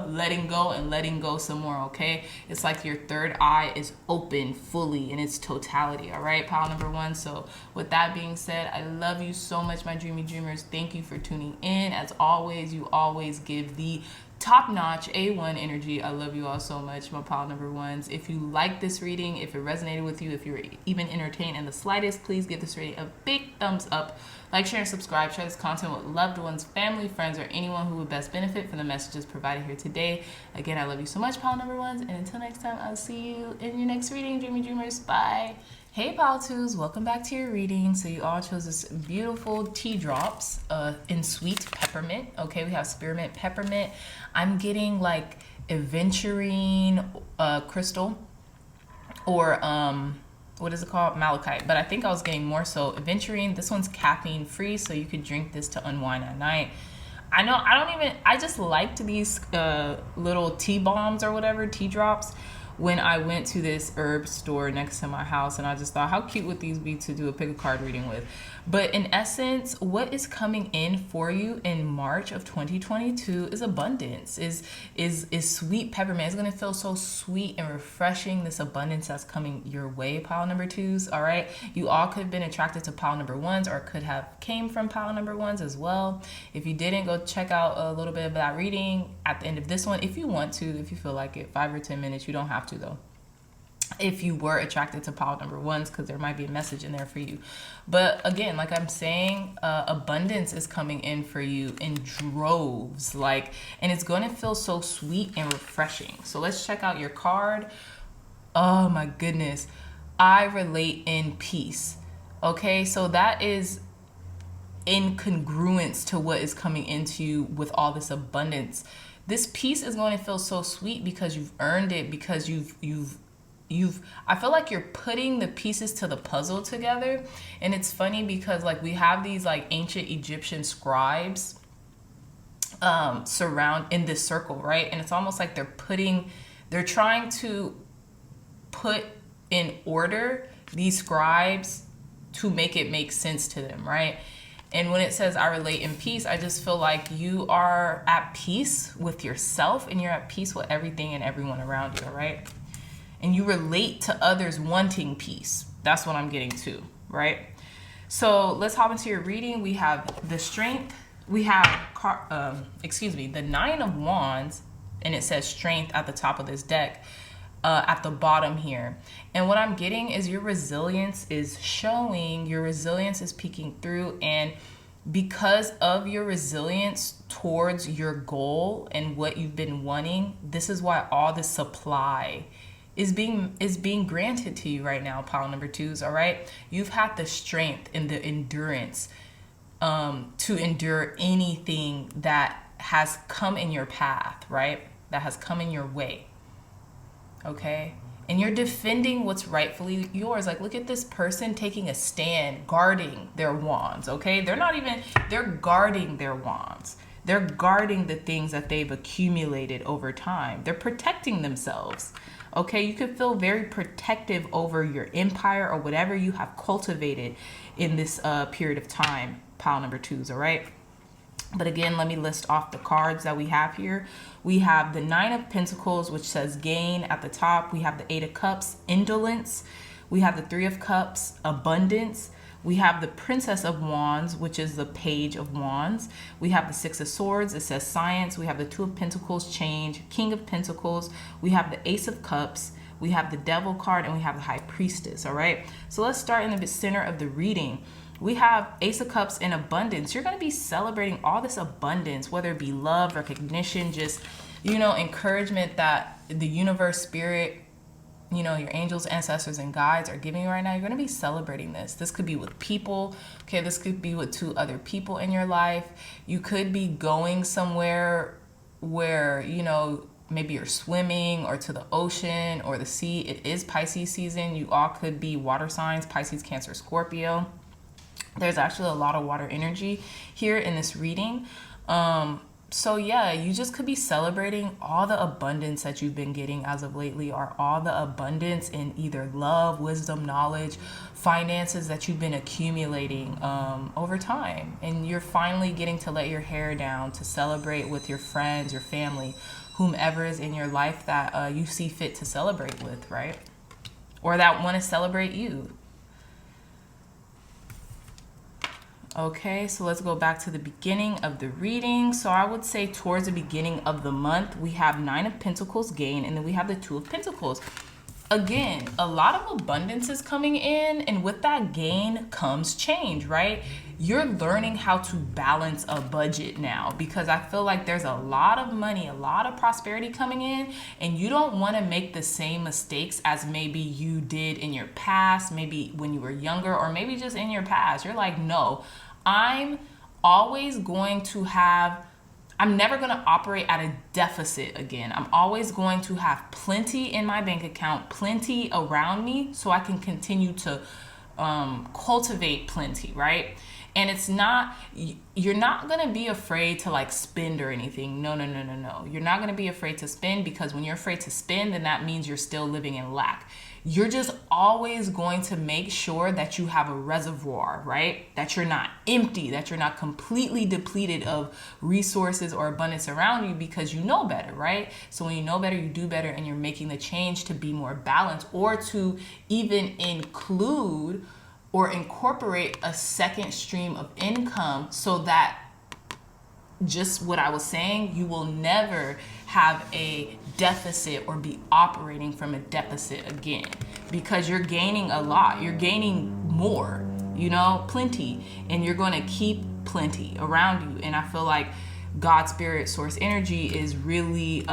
letting go and letting go some more, okay? It's like your third eye is open fully in its totality, all right, pile number one? So with that being said, I love you so much, my dreamy dreamers. Thank you for tuning in. As always, you always give the top-notch A1 energy. I love you all so much, my pile number ones. If you like this reading, if it resonated with you, if you were even entertained in the slightest, please give this reading a big thumbs up. Like, share, and subscribe. Share this content with loved ones, family, friends, or anyone who would best benefit from the messages provided here today. Again, I love you so much, pile number ones, and until next time, I'll see you in your next reading, dreamy dreamers. Bye. Hey pile twos, welcome back to your reading. So you all chose this beautiful tea drops in sweet peppermint. Okay, we have spearmint, peppermint. I'm getting like aventurine crystal, or what is it called, malachite, but I think I was getting more so aventurine. This one's caffeine free, so you could drink this to unwind at night. I know I just liked these little tea bombs or whatever, tea drops, when I went to this herb store next to my house, and I just thought, how cute would these be to do a pick a card reading with? But in essence, what is coming in for you in March of 2022 is abundance, is sweet peppermint. It's going to feel so sweet and refreshing, this abundance that's coming your way, pile number twos, all right? You all could have been attracted to pile number ones, or could have came from pile number ones as well. If you didn't, go check out a little bit of that reading at the end of this one if you want to, if you feel like it, 5 or 10 minutes. You don't have to though, if you were attracted to pile number ones, because there might be a message in there for you. But again, like I'm saying, abundance is coming in for you in droves, like, and it's going to feel so sweet and refreshing. So let's check out your card. Oh my goodness, I relate in peace. Okay, so that is in congruence to what is coming into you with all this abundance. This peace is going to feel so sweet because you've earned it, because I feel like you're putting the pieces to the puzzle together. And it's funny because like we have these like ancient Egyptian scribes surround in this circle, right? And it's almost like they're trying to put in order these scribes to make it make sense to them, right? And when it says I relate in peace, I just feel like you are at peace with yourself and you're at peace with everything and everyone around you, all right? And you relate to others wanting peace. That's what I'm getting to, right? So let's hop into your reading. We have the strength. We have, the 9 of Wands, and it says strength at the top of this deck, at the bottom here. And what I'm getting is your resilience is showing, your resilience is peeking through, and because of your resilience towards your goal and what you've been wanting, this is why all the supply is being granted to you right now, pile number twos, all right? You've had the strength and the endurance to endure anything that has come in your path, right? That has come in your way, okay? And you're defending what's rightfully yours. Like, look at this person taking a stand, guarding their wands, okay? They're guarding their wands. They're guarding the things that they've accumulated over time. They're protecting themselves. Okay, you could feel very protective over your empire or whatever you have cultivated in this period of time, pile number twos, all right? But again, let me list off the cards that we have here. We have the 9 of Pentacles, which says gain at the top. We have the 8 of Cups, indolence. We have the 3 of Cups, abundance. We have the Princess of Wands, which is the Page of Wands. We have the 6 of Swords. It says science. We have the 2 of Pentacles, change. King of Pentacles. We have the Ace of Cups. We have the Devil card, and we have the High Priestess, all right? So let's start in the center of the reading. We have Ace of Cups in abundance. You're going to be celebrating all this abundance, whether it be love, recognition, just, you know, encouragement that the universe, spirit, you know, your angels, ancestors, and guides are giving you right now, you're going to be celebrating this. This could be with people. Okay, this could be with 2 other people in your life. You could be going somewhere where, you know, maybe you're swimming or to the ocean or the sea. It is Pisces season. You all could be water signs, Pisces, Cancer, Scorpio. There's actually a lot of water energy here in this reading. So yeah, you just could be celebrating all the abundance that you've been getting as of lately, or all the abundance in either love, wisdom, knowledge, finances that you've been accumulating over time. And you're finally getting to let your hair down to celebrate with your friends, your family, whomever is in your life that you see fit to celebrate with, right? Or that want to celebrate you. Okay, so let's go back to the beginning of the reading. So I would say towards the beginning of the month, we have 9 of Pentacles gain, and then we have the 2 of Pentacles. Again, a lot of abundance is coming in, and with that gain comes change, right? You're learning how to balance a budget now, because I feel like there's a lot of money, a lot of prosperity coming in, and you don't want to make the same mistakes as maybe you did in your past, maybe when you were younger, or maybe just in your past. You're like, no, I'm always going to have, I'm never going to operate at a deficit again. I'm always going to have plenty in my bank account, plenty around me, so I can continue to cultivate plenty, right? And it's not, you're not going to be afraid to like spend or anything. No. You're not going to be afraid to spend, because when you're afraid to spend, then that means you're still living in lack. You're just always going to make sure that you have a reservoir, right? That you're not empty, that you're not completely depleted of resources or abundance around you, because you know better, right? So when you know better, you do better, and you're making the change to be more balanced, or to even include or incorporate a second stream of income, so that, just what I was saying, you will never have a deficit or be operating from a deficit again, because you're gaining a lot. You're gaining more, you know, plenty, and you're going to keep plenty around you. And I feel like God, spirit, source energy is really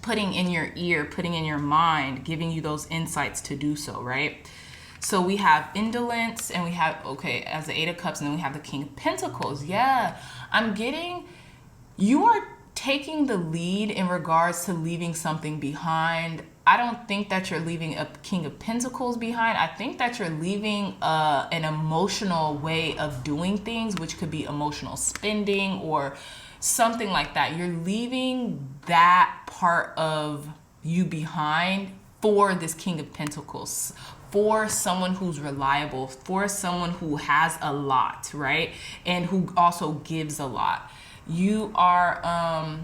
putting in your ear, putting in your mind, giving you those insights to do so, right? So we have indolence, and we have, okay, as the 8 of Cups, and then we have the King of Pentacles. Yeah, I'm getting, you are taking the lead in regards to leaving something behind. I don't think that you're leaving a King of Pentacles behind. I think that you're leaving an emotional way of doing things, which could be emotional spending or something like that. You're leaving that part of you behind for this King of Pentacles, for someone who's reliable, for someone who has a lot, right? And who also gives a lot. You are,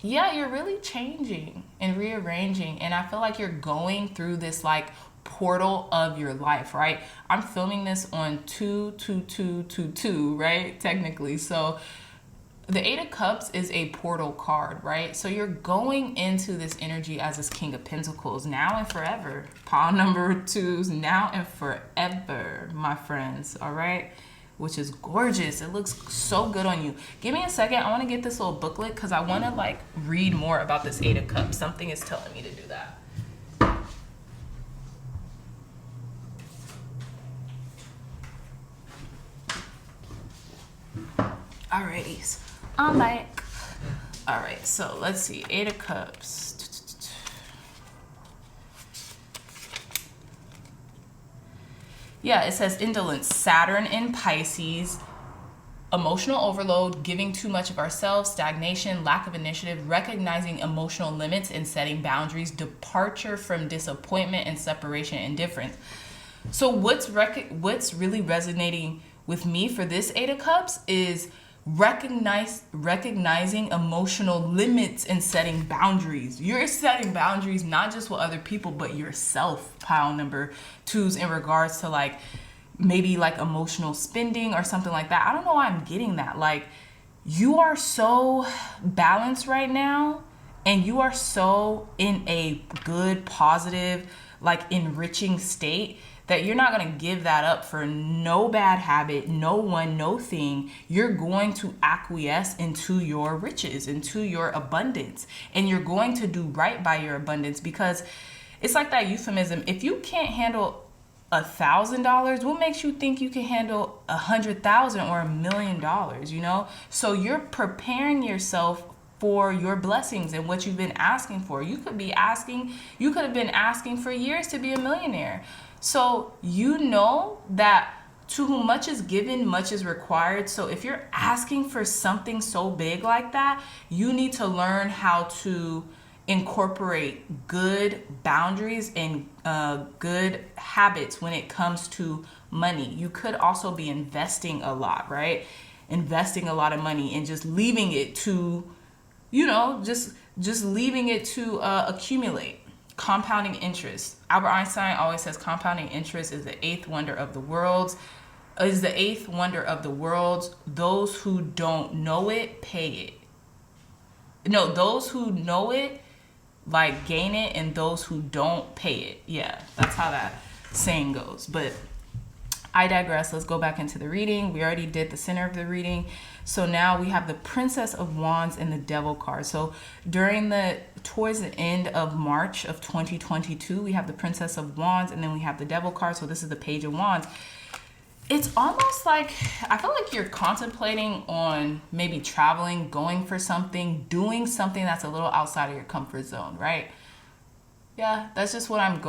you're really changing and rearranging. And I feel like you're going through this like portal of your life, right? I'm filming this on 2/2/2/2, right? Technically. So the 8 of Cups is a portal card, right? So you're going into this energy as this King of Pentacles now and forever. Pile number 2's now and forever, my friends, all right? Which is gorgeous. It looks so good on you. Give me a second. I want to get this little booklet, because I want to like read more about this 8 of Cups. Something is telling me to do that. Alrighty. I'm back. All right, so let's see. 8 of Cups. Yeah, it says indolence, Saturn in Pisces, emotional overload, giving too much of ourselves, stagnation, lack of initiative, recognizing emotional limits and setting boundaries, departure from disappointment and separation and difference. So what's really resonating with me for this 8 of Cups is recognizing emotional limits and setting boundaries. You're setting boundaries not just with other people, but yourself. Pile number 2's in regards to like maybe like emotional spending or something like that. I don't know why I'm getting that. Like, you are so balanced right now, and you are so in a good, positive, like enriching state, that you're not going to give that up for no bad habit, no one, no thing. You're going to acquiesce into your riches, into your abundance, and you're going to do right by your abundance, because it's like that euphemism. If you can't handle $1,000, what makes you think you can handle 100,000 or $1 million? You know, so you're preparing yourself for your blessings and what you've been asking for. You could have been asking for years to be a millionaire. So you know that to whom much is given, much is required. So if you're asking for something so big like that, you need to learn how to incorporate good boundaries and good habits when it comes to money. You could also be investing a lot, right? Investing a lot of money and just leaving it to, you know, just leaving it to accumulate. Compounding interest. Albert Einstein always says compounding interest is the eighth wonder of the world. Those who don't know it, pay it. No, those who know it, like, gain it, and those who don't, pay it. Yeah, that's how that saying goes. But I digress. Let's go back into the reading. We already did the center of the reading. So now we have the Princess of Wands and the Devil card. So towards the end of March of 2022, we have the Princess of Wands, and then we have the Devil card. So this is the Page of Wands. It's almost like, I feel like you're contemplating on maybe traveling, going for something, doing something that's a little outside of your comfort zone, right? Yeah, that's just what I'm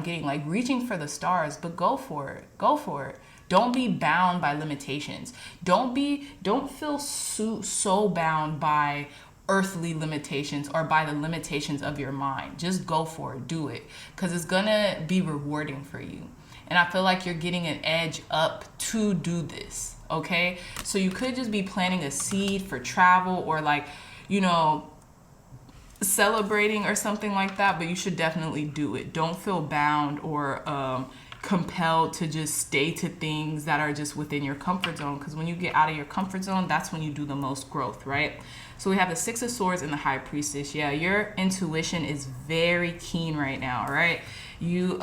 getting, like reaching for the stars, but go for it. Don't be bound by limitations. Don't feel so bound by earthly limitations or by the limitations of your mind. Just go for it, do it, because it's gonna be rewarding for you. And I feel like you're getting an edge up to do this, okay? So you could just be planting a seed for travel or, like, you know, celebrating or something like that, but you should definitely do it. Don't feel bound or compelled to just stay to things that are just within your comfort zone, because when you get out of your comfort zone, that's when you do the most growth, right? So we have the Six of Swords and the High Priestess. Yeah, your intuition is very keen right now, right? You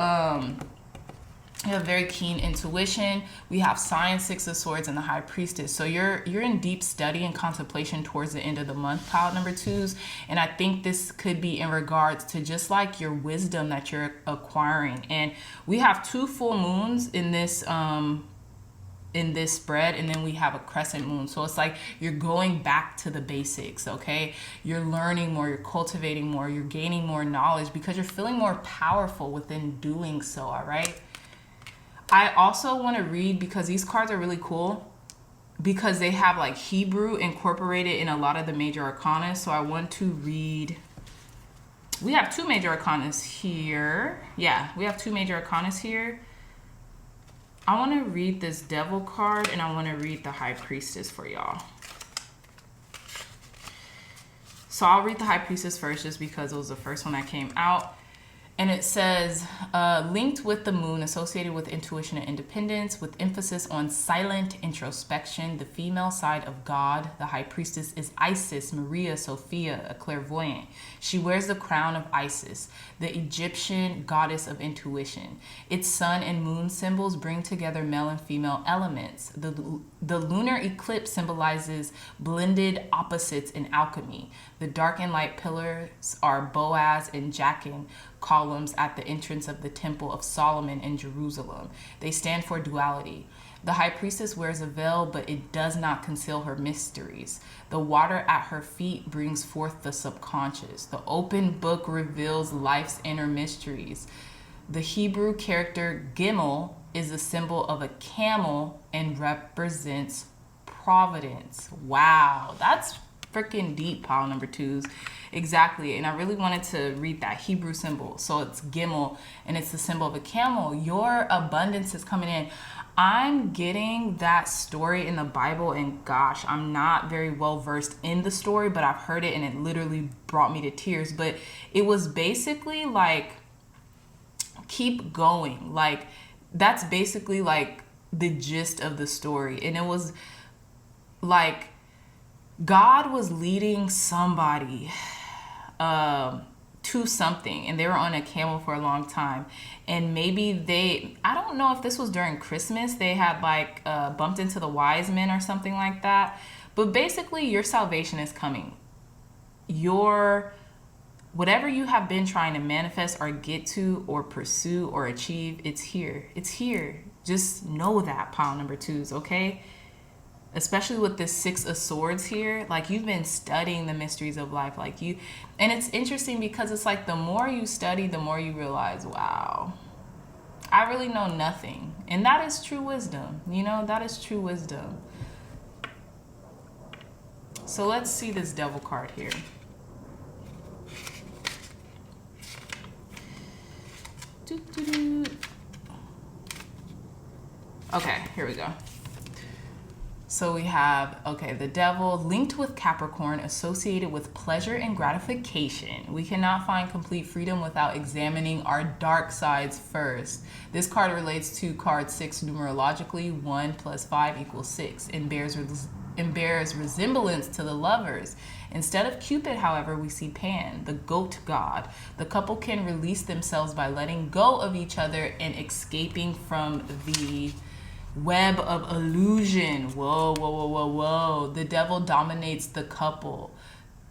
have very keen intuition. We have Science, Six of Swords, and the High Priestess. So you're in deep study and contemplation towards the end of the month, pile number twos. And I think this could be in regards to just like your wisdom that you're acquiring. And we have 2 full moons in this spread, and then we have a crescent moon. So it's like you're going back to the basics, okay? You're learning more, you're cultivating more, you're gaining more knowledge because you're feeling more powerful within doing so, all right? I also want to read, because these cards are really cool, because they have like Hebrew incorporated in a lot of the major arcana. So I want to read, we have 2 major arcanas here. Yeah, we have 2 major arcanas here. I want to read this Devil card, and I want to read the High Priestess for y'all. So I'll read the High Priestess first, just because it was the first one that came out. And it says, linked with the moon, associated with intuition and independence, with emphasis on silent introspection, the female side of God. The High Priestess is Isis, Maria Sophia, a clairvoyant. She wears the crown of Isis, the Egyptian goddess of intuition. Its sun and moon symbols bring together male and female elements. The lunar eclipse symbolizes blended opposites in alchemy. The dark and light pillars are Boaz and Jachin, columns at the entrance of the Temple of Solomon in Jerusalem. They stand for duality. The High Priestess wears a veil, but it does not conceal her mysteries. The water at her feet brings forth the subconscious. The open book reveals life's inner mysteries. The Hebrew character Gimel is a symbol of a camel and represents providence. Wow, that's freaking deep, pile number twos. Exactly. And I really wanted to read that Hebrew symbol. So it's Gimel, and it's the symbol of a camel. Your abundance is coming in. I'm getting that story in the Bible, and gosh, I'm not very well versed in the story, but I've heard it and it literally brought me to tears. But it was basically like, keep going. Like, that's basically like the gist of the story. And it was like God was leading somebody to to something, and they were on a camel for a long time. And maybe I don't know if this was during Christmas, they had like bumped into the wise men or something like that. But basically, your salvation is coming. Whatever you have been trying to manifest or get to or pursue or achieve, it's here. It's here. Just know that, pile number 2s, okay? Especially with this 6 of Swords here, like you've been studying the mysteries of life, and it's interesting because it's like the more you study, the more you realize, wow, I really know nothing. And that is true wisdom, that is true wisdom. So let's see this Devil card here. Okay, here we go. So we have, the Devil linked with Capricorn, associated with pleasure and gratification. We cannot find complete freedom without examining our dark sides first. This card relates to card 6 numerologically. 1 + 5 = 6 and bears resemblance to the Lovers. Instead of Cupid, however, we see Pan, the goat god. The couple can release themselves by letting go of each other and escaping from the web of illusion. Whoa, whoa, whoa, whoa, whoa. The Devil dominates the couple.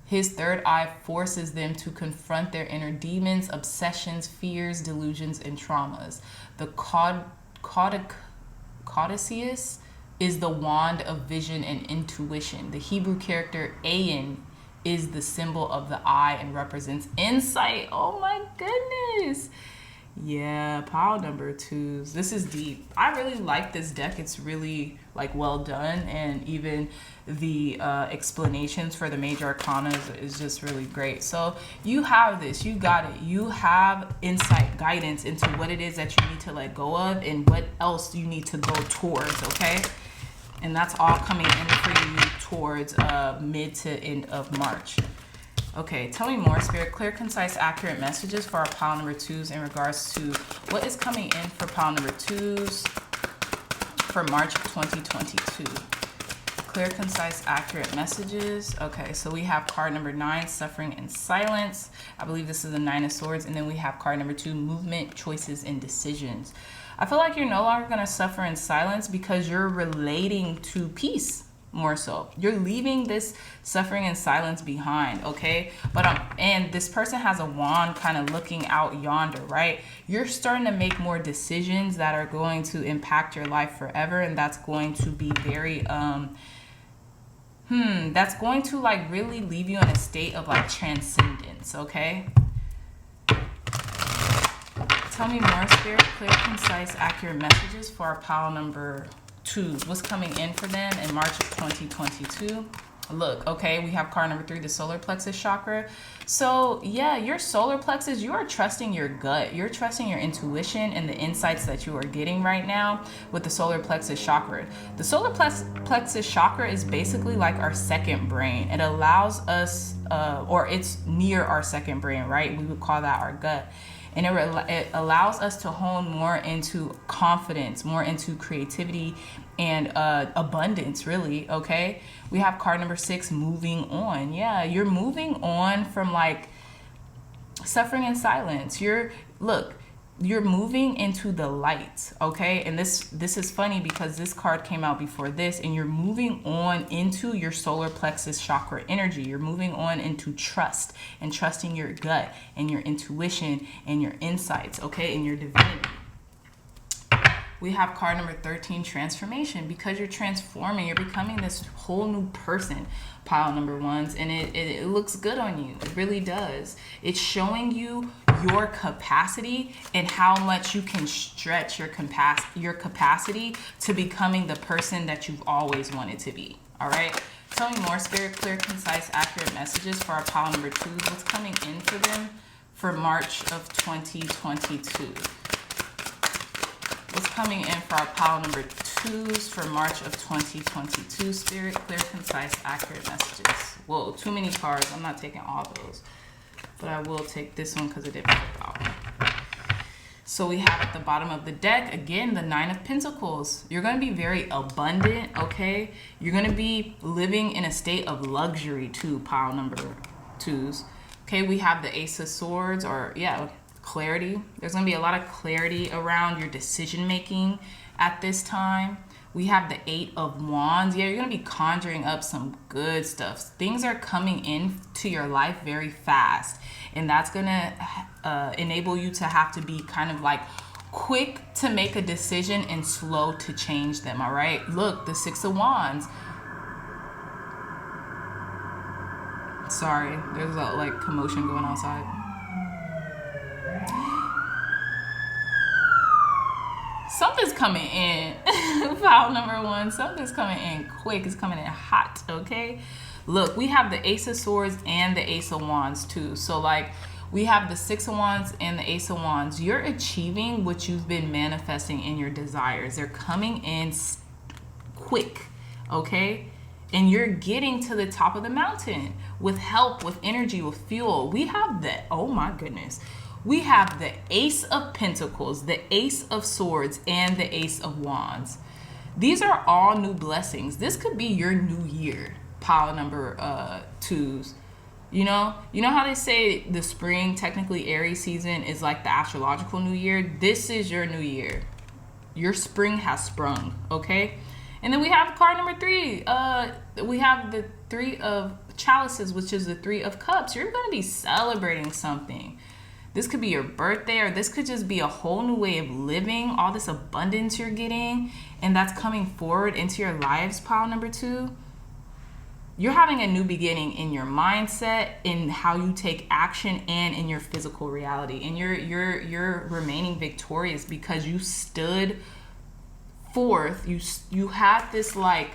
His third eye forces them to confront their inner demons, obsessions, fears, delusions, and traumas. The Codiceus is the wand of vision and intuition. The Hebrew character Ayin is the symbol of the eye and represents insight. Oh my goodness. Yeah, pile number 2s. This is deep. I really like this deck. It's really well done, and even the explanations for the major arcana is just really great. So you have this, you got it. You have insight, guidance into what it is that you need to let go of and what else you need to go towards, okay? And that's all coming in for you towards mid to end of March. Okay, tell me more, Spirit. Clear, concise, accurate messages for our pile number 2s in regards to what is coming in for pile number 2s for March of 2022. Clear, concise, accurate messages. Okay, so we have card number 9, Suffering and Silence. I believe this is the 9 of Swords. And then we have card number 2, Movement, Choices, and Decisions. I feel like you're no longer going to suffer in silence because you're relating to peace. More so, you're leaving this suffering and silence behind, okay? And this person has a wand kind of looking out yonder, right? You're starting to make more decisions that are going to impact your life forever, and that's going to be very that's going to really leave you in a state of transcendence, okay? Tell me more, Spirit. Clear, concise, accurate messages for our pile number 2s. What's coming in for them in March of 2022? Look, okay, we have card number 3, the solar plexus chakra. So yeah, your solar plexus, you are trusting your gut. You're trusting your intuition and the insights that you are getting right now with the solar plexus chakra. The solar plexus chakra is basically like our second brain. It allows us, or it's near our second brain, right? We would call that our gut. And it allows us to hone more into confidence, more into creativity and abundance, really, okay? We have card number 6, moving on. Yeah, you're moving on from suffering in silence. You're moving into the light, okay? And this is funny because this card came out before this, and you're moving on into your solar plexus chakra energy. You're moving on into trust and trusting your gut and your intuition and your insights, okay? And your divinity. We have card number 13, transformation, because you're transforming. You're becoming this whole new person, pile number 1s, and it looks good on you. It really does. It's showing you your capacity and how much you can stretch your capacity to becoming the person that you've always wanted to be. All right. Tell me more, Spirit. Clear, concise, accurate messages for our pile number 2s. What's coming in for them for March of 2022? What's coming in for our pile number 2s for March of 2022? Spirit, clear, concise, accurate messages. Whoa, too many cards. I'm not taking all those. But I will take this one because it didn't flip out. So we have at the bottom of the deck, again, the 9 of Pentacles. You're going to be very abundant, okay? You're going to be living in a state of luxury too, pile number 2s. Okay, we have the Ace of Swords, or yeah, clarity. There's going to be a lot of clarity around your decision making at this time. We have the Eight of Wands. Yeah, you're going to be conjuring up some good stuff. Things are coming into your life very fast, and that's going to enable you to have to be kind of like quick to make a decision and slow to change them. All right, look, the Six of Wands. Sorry, there's a like commotion going outside. Something's coming in. File number one. Something's coming in quick. It's coming in hot. Okay. Look, we have the Ace of Swords and the Ace of Wands too. So like we have the Six of Wands and the Ace of Wands. You're achieving what you've been manifesting in your desires. They're coming in quick. Okay. And you're getting to the top of the mountain with help, with energy, with fuel. We have the, oh my goodness. We have the Ace of Pentacles, the Ace of Swords, and the Ace of Wands. These are all new blessings. This could be your new year, pile number twos. You know how they say the spring, technically Aries season, is like the astrological new year? This is your new year. Your spring has sprung, okay? And then we have card number three. We have the Three of Chalices, which is the Three of Cups. You're going to be celebrating something. This could be your birthday, or this could just be a whole new way of living, all this abundance you're getting, and that's coming forward into your lives, pile number two. You're having a new beginning in your mindset, in how you take action, and in your physical reality. And you're remaining victorious because you stood forth. You had this, like,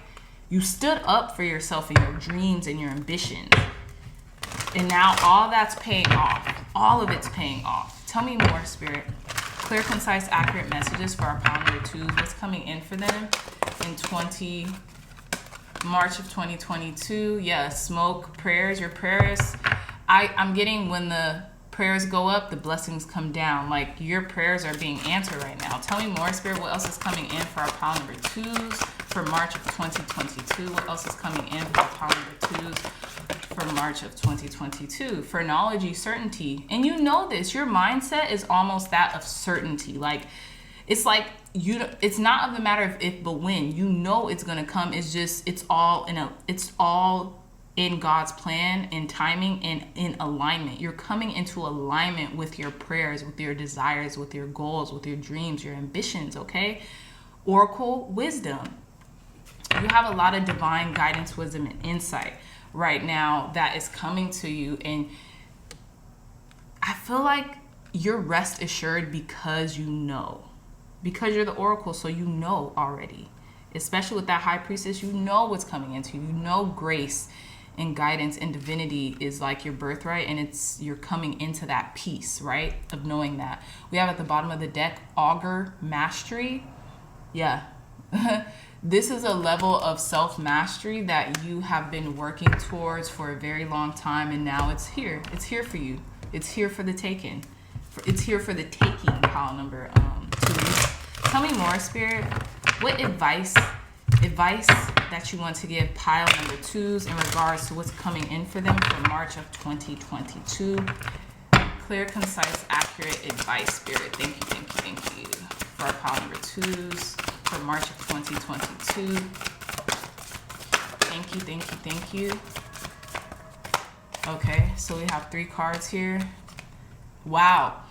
you stood up for yourself and your dreams and your ambitions. And now all that's paying off. All of it's paying off. Tell me more, Spirit. Clear, concise, accurate messages for our pile number twos. What's coming in for them in March of 2022? Yeah, smoke, prayers. Your prayers. I'm getting when the prayers go up, the blessings come down. Like, your prayers are being answered right now. Tell me more, Spirit. What else is coming in for our pile number twos for March of 2022? What else is coming in for our pile number twos for March of 2022? Phrenology, certainty. And you know this, your mindset is almost that of certainty. Like, it's like it's not of the matter of if but when. You know it's gonna come. It's just it's all in God's plan and timing and in alignment. You're coming into alignment with your prayers, with your desires, with your goals, with your dreams, your ambitions, okay? Oracle wisdom. You have a lot of divine guidance, wisdom, and insight right now that is coming to you, and I feel like you're rest assured because you know, because you're the oracle, so you know already, especially with that high priestess. You know what's coming into you. You know grace and guidance and divinity is like your birthright, and you're coming into that peace, right, of knowing that. We have at the bottom of the deck augur mastery. Yeah. This is a level of self-mastery that you have been working towards for a very long time, and now it's here. It's here for you. It's here for the taking. It's here for the taking, pile number two. Tell me more, Spirit. What advice that you want to give pile number twos in regards to what's coming in for them for March of 2022? Clear, concise, accurate advice, Spirit. Thank you for our pile number twos for March of 2022. Thank you. Okay, so we have three cards here. Wow.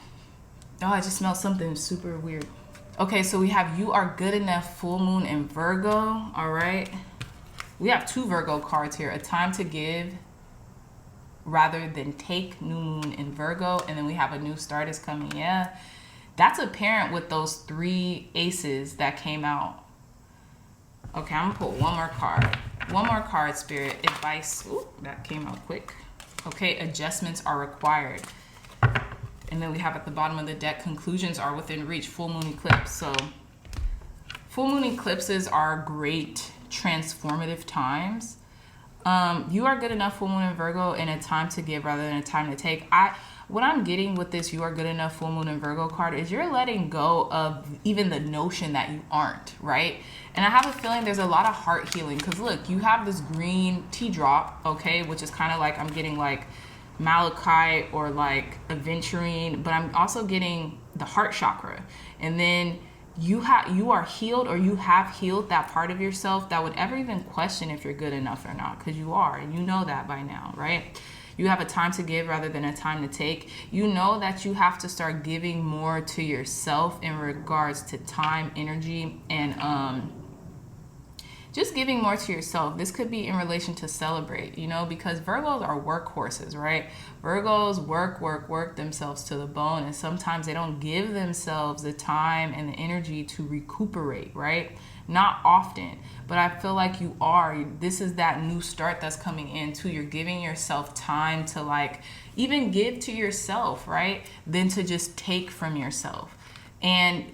Oh, I just smelled something super weird. Okay, so we have you are good enough, full moon, and Virgo. All right. We have two Virgo cards here. A time to give rather than take, new moon in Virgo. And then we have a new start is coming. Yeah. That's apparent with those three aces that came out. Okay, I'm gonna put one more card. One more card, Spirit. Advice. Ooh, that came out quick. Okay, adjustments are required. And then we have at the bottom of the deck, conclusions are within reach, full moon eclipse. So full moon eclipses are great transformative times. You are good enough, full moon in Virgo, and a time to give rather than a time to take. What I'm getting with this you are good enough, full moon in Virgo card is you're letting go of even the notion that you aren't, right? And I have a feeling there's a lot of heart healing, because look, you have this green tea drop, okay, which is kind of like, I'm getting like malachite or like aventurine, but I'm also getting the heart chakra. And then you are healed, or you have healed that part of yourself that would ever even question if you're good enough or not, because you are, and you know that by now, right? You have a time to give rather than a time to take. You know that you have to start giving more to yourself in regards to time, energy, and just giving more to yourself. This could be in relation to celebrate, you know, because Virgos are workhorses, right? Virgos work themselves to the bone, and sometimes they don't give themselves the time and the energy to recuperate, right? Not often, but I feel like you are. This is that new start that's coming in too. You're giving yourself time to like even give to yourself, right? Than to just take from yourself. And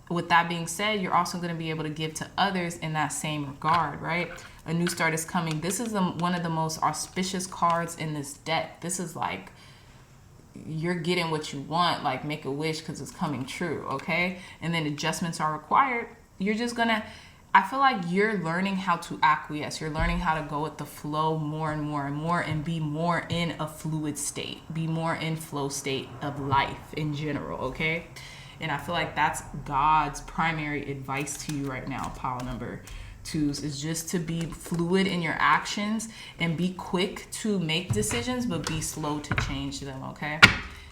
with that being said, you're also going to be able to give to others in that same regard, right? A new start is coming. This is one of the most auspicious cards in this deck. This is like, you're getting what you want, like make a wish because it's coming true, okay? And then adjustments are required. You're just going to, I feel like you're learning how to acquiesce. You're learning how to go with the flow more and more and more, and be more in a fluid state, be more in flow state of life in general, okay? And I feel like that's God's primary advice to you right now, pile number 2s, is just to be fluid in your actions and be quick to make decisions, but be slow to change them, okay?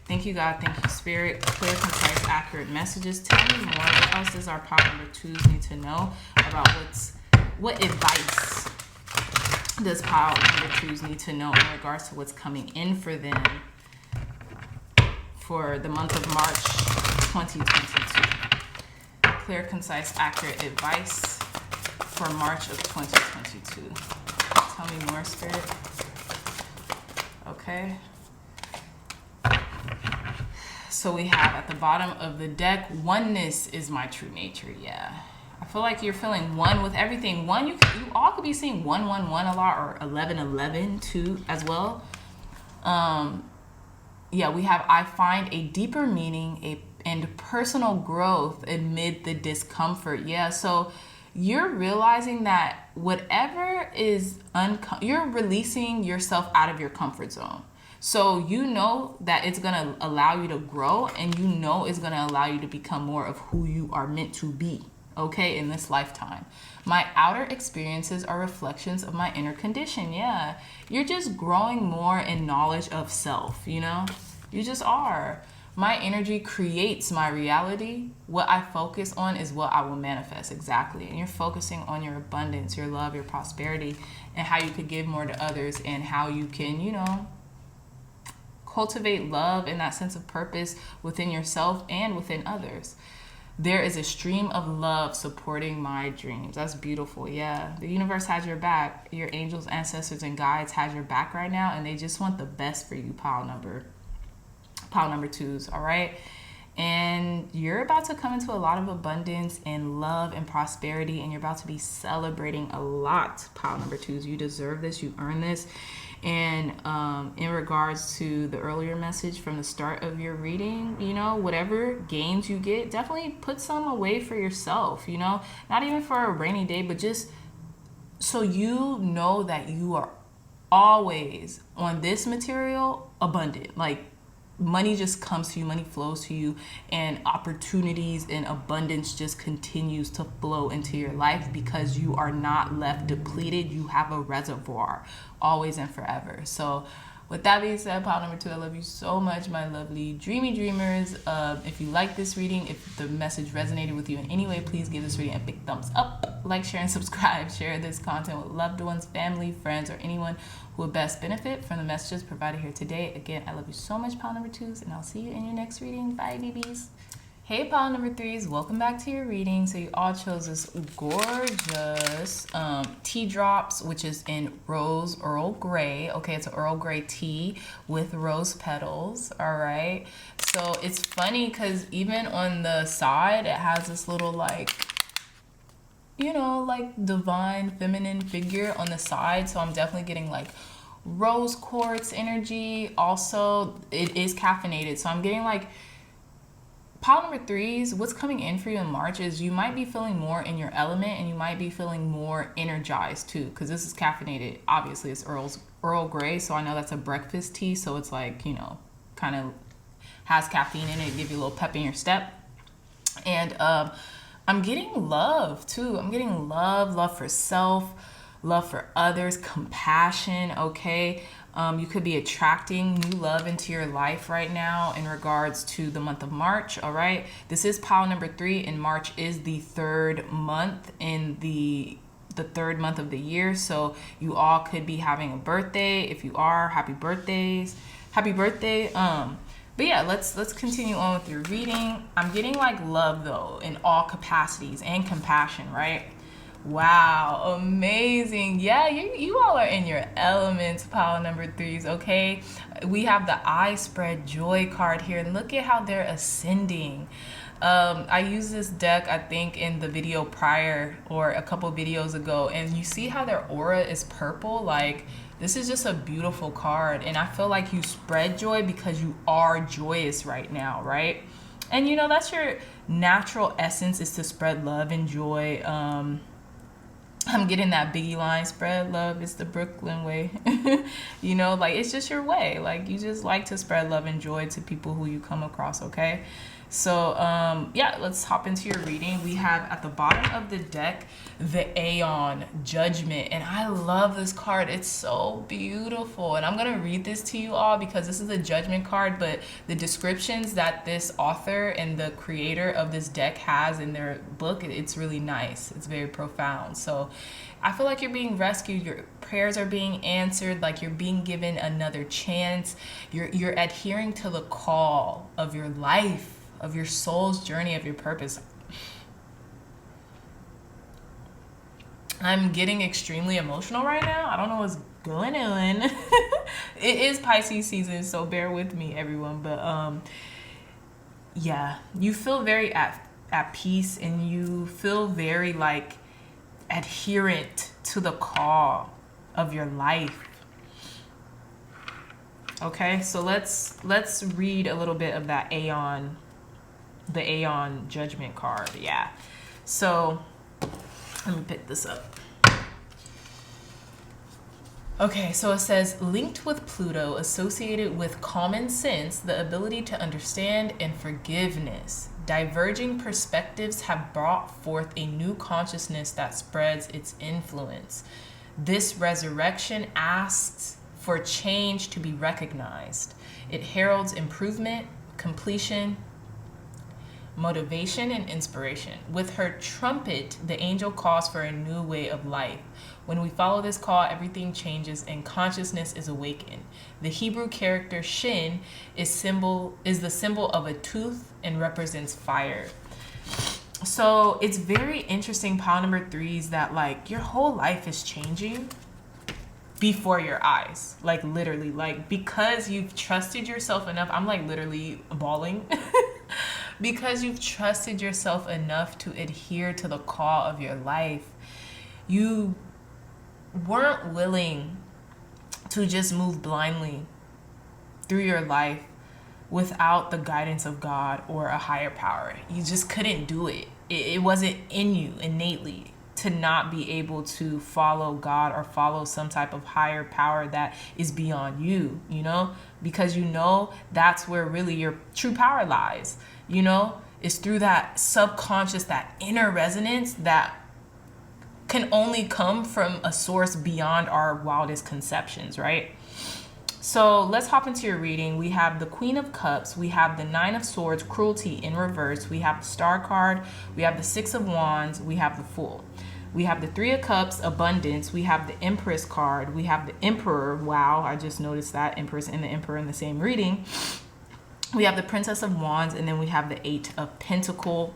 Thank you, God. Thank you, Spirit. Clear, concise, accurate messages. Tell me more. What else does our pile number 2s need to know about what advice does pile number 2s need to know in regards to what's coming in for them for the month of March 2022. Clear, concise, accurate advice for March of 2022. Tell me more, Spirit. Okay. So we have at the bottom of the deck, oneness is my true nature. Yeah. I feel like you're feeling one with everything. One, you all could be seeing 111 a lot, or 1111 too as well. Yeah, we have I find a deeper meaning and personal growth amid the discomfort. Yeah, so you're realizing that whatever is you're releasing yourself out of your comfort zone. So you know that it's going to allow you to grow, and you know it's going to allow you to become more of who you are meant to be, okay, in this lifetime. My outer experiences are reflections of my inner condition. Yeah, you're just growing more in knowledge of self, you know? You just are. My energy creates my reality. What I focus on is what I will manifest. Exactly. And you're focusing on your abundance, your love, your prosperity, and how you could give more to others, and how you can, you know, cultivate love and that sense of purpose within yourself and within others. There is a stream of love supporting my dreams. That's beautiful. Yeah. The universe has your back. Your angels, ancestors, and guides has your back right now, and they just want the best for you, pile number 2s, all right? And you're about to come into a lot of abundance and love and prosperity, and you're about to be celebrating a lot, pile number 2s. You deserve this. You earn this. And in regards to the earlier message from the start of your reading, you know, whatever gains you get, definitely put some away for yourself, you know, not even for a rainy day, but just so you know that you are always on this material abundant. Like, money just comes to you, money flows to you, and opportunities and abundance just continues to flow into your life because you are not left depleted. You have a reservoir always and forever. So with that being said, pile number 2, I love you so much, my lovely dreamy dreamers. If you like this reading, if the message resonated with you in any way, please give this reading a big thumbs up, like, share, and subscribe. Share this content with loved ones, family, friends, or anyone who would best benefit from the messages provided here today. Again, I love you so much, pile number 2s, and I'll see you in your next reading. Bye, BBs. Hey, pile number 3s, welcome back to your reading. So you all chose this gorgeous tea drops, which is in Rose+Earl Grey. Okay, it's an Earl Grey tea with rose petals, all right? So it's funny because even on the side, it has this little, like, you know, like divine feminine figure on the side. So I'm definitely getting like rose quartz energy. Also, it is caffeinated. So I'm getting like Pile number 3s, what's coming in for you in March is you might be feeling more in your element, and you might be feeling more energized too, because this is caffeinated. Obviously, it's Earl Grey, so I know that's a breakfast tea, so it's like, you know, kind of has caffeine in it, give you a little pep in your step. And I'm getting love too. I'm getting love for self, love for others, compassion, okay? You could be attracting new love into your life right now in regards to the month of March, all right? This is pile number 3, and March is the 3rd month in the 3rd month of the year. So you all could be having a birthday. If you are, happy birthdays. Happy birthday. But yeah, let's continue on with your reading. I'm getting like love though in all capacities and compassion, right? Wow, amazing. Yeah, you all are in your elements, pile number 3s, okay? We have the I spread joy card here, and look at how they're ascending. I used this deck, I think, in the video prior or a couple videos ago, and you see how their aura is purple? Like, this is just a beautiful card, and I feel like you spread joy because you are joyous right now, right? And you know, that's your natural essence, is to spread love and joy. I'm getting that Biggie line, spread love, it's the Brooklyn way. You know, like, it's just your way. Like, you just like to spread love and joy to people who you come across, okay? So, yeah, let's hop into your reading. We have at the bottom of the deck, the Aeon, Judgment. And I love this card. It's so beautiful. And I'm going to read this to you all because this is a Judgment card, but the descriptions that this author and the creator of this deck has in their book, it's really nice. It's very profound. So I feel like you're being rescued. Your prayers are being answered. Like, you're being given another chance. You're adhering to the call of your life, of your soul's journey, of your purpose. I'm getting extremely emotional right now. I don't know what's going on. It is Pisces season, so bear with me, everyone. But yeah, you feel very at peace, and you feel very like adherent to the call of your life. Okay, so let's read a little bit of that Aeon, the Aeon Judgment card. Yeah, so let me pick this up. Okay, so it says, linked with Pluto, associated with common sense, the ability to understand, and forgiveness. Diverging perspectives have brought forth a new consciousness that spreads its influence. This resurrection asks for change to be recognized. It heralds improvement, completion, motivation, and inspiration. With her trumpet, the angel calls for a new way of life. When we follow this call, everything changes and consciousness is awakened. The Hebrew character Shin is the symbol of a tooth and represents fire. So it's very interesting, pile number 3s, that like your whole life is changing before your eyes. Like, literally, like, because you've trusted yourself enough. I'm like literally bawling. Because you've trusted yourself enough to adhere to the call of your life. You weren't willing to just move blindly through your life without the guidance of God or a higher power. You just couldn't do it. It wasn't in you innately to not be able to follow God or follow some type of higher power that is beyond you, you know, because you know that's where really your true power lies, you know. It's through that subconscious, that inner resonance that can only come from a source beyond our wildest conceptions, right? So let's hop into your reading. We have the Queen of Cups. We have the Nine of Swords, Cruelty in reverse. We have the Star card. We have the Six of Wands. We have the Fool. We have the Three of Cups, Abundance. We have the Empress card. We have the Emperor. Wow, I just noticed that. Empress and the Emperor in the same reading. We have the Princess of Wands, and then we have the Eight of Pentacles.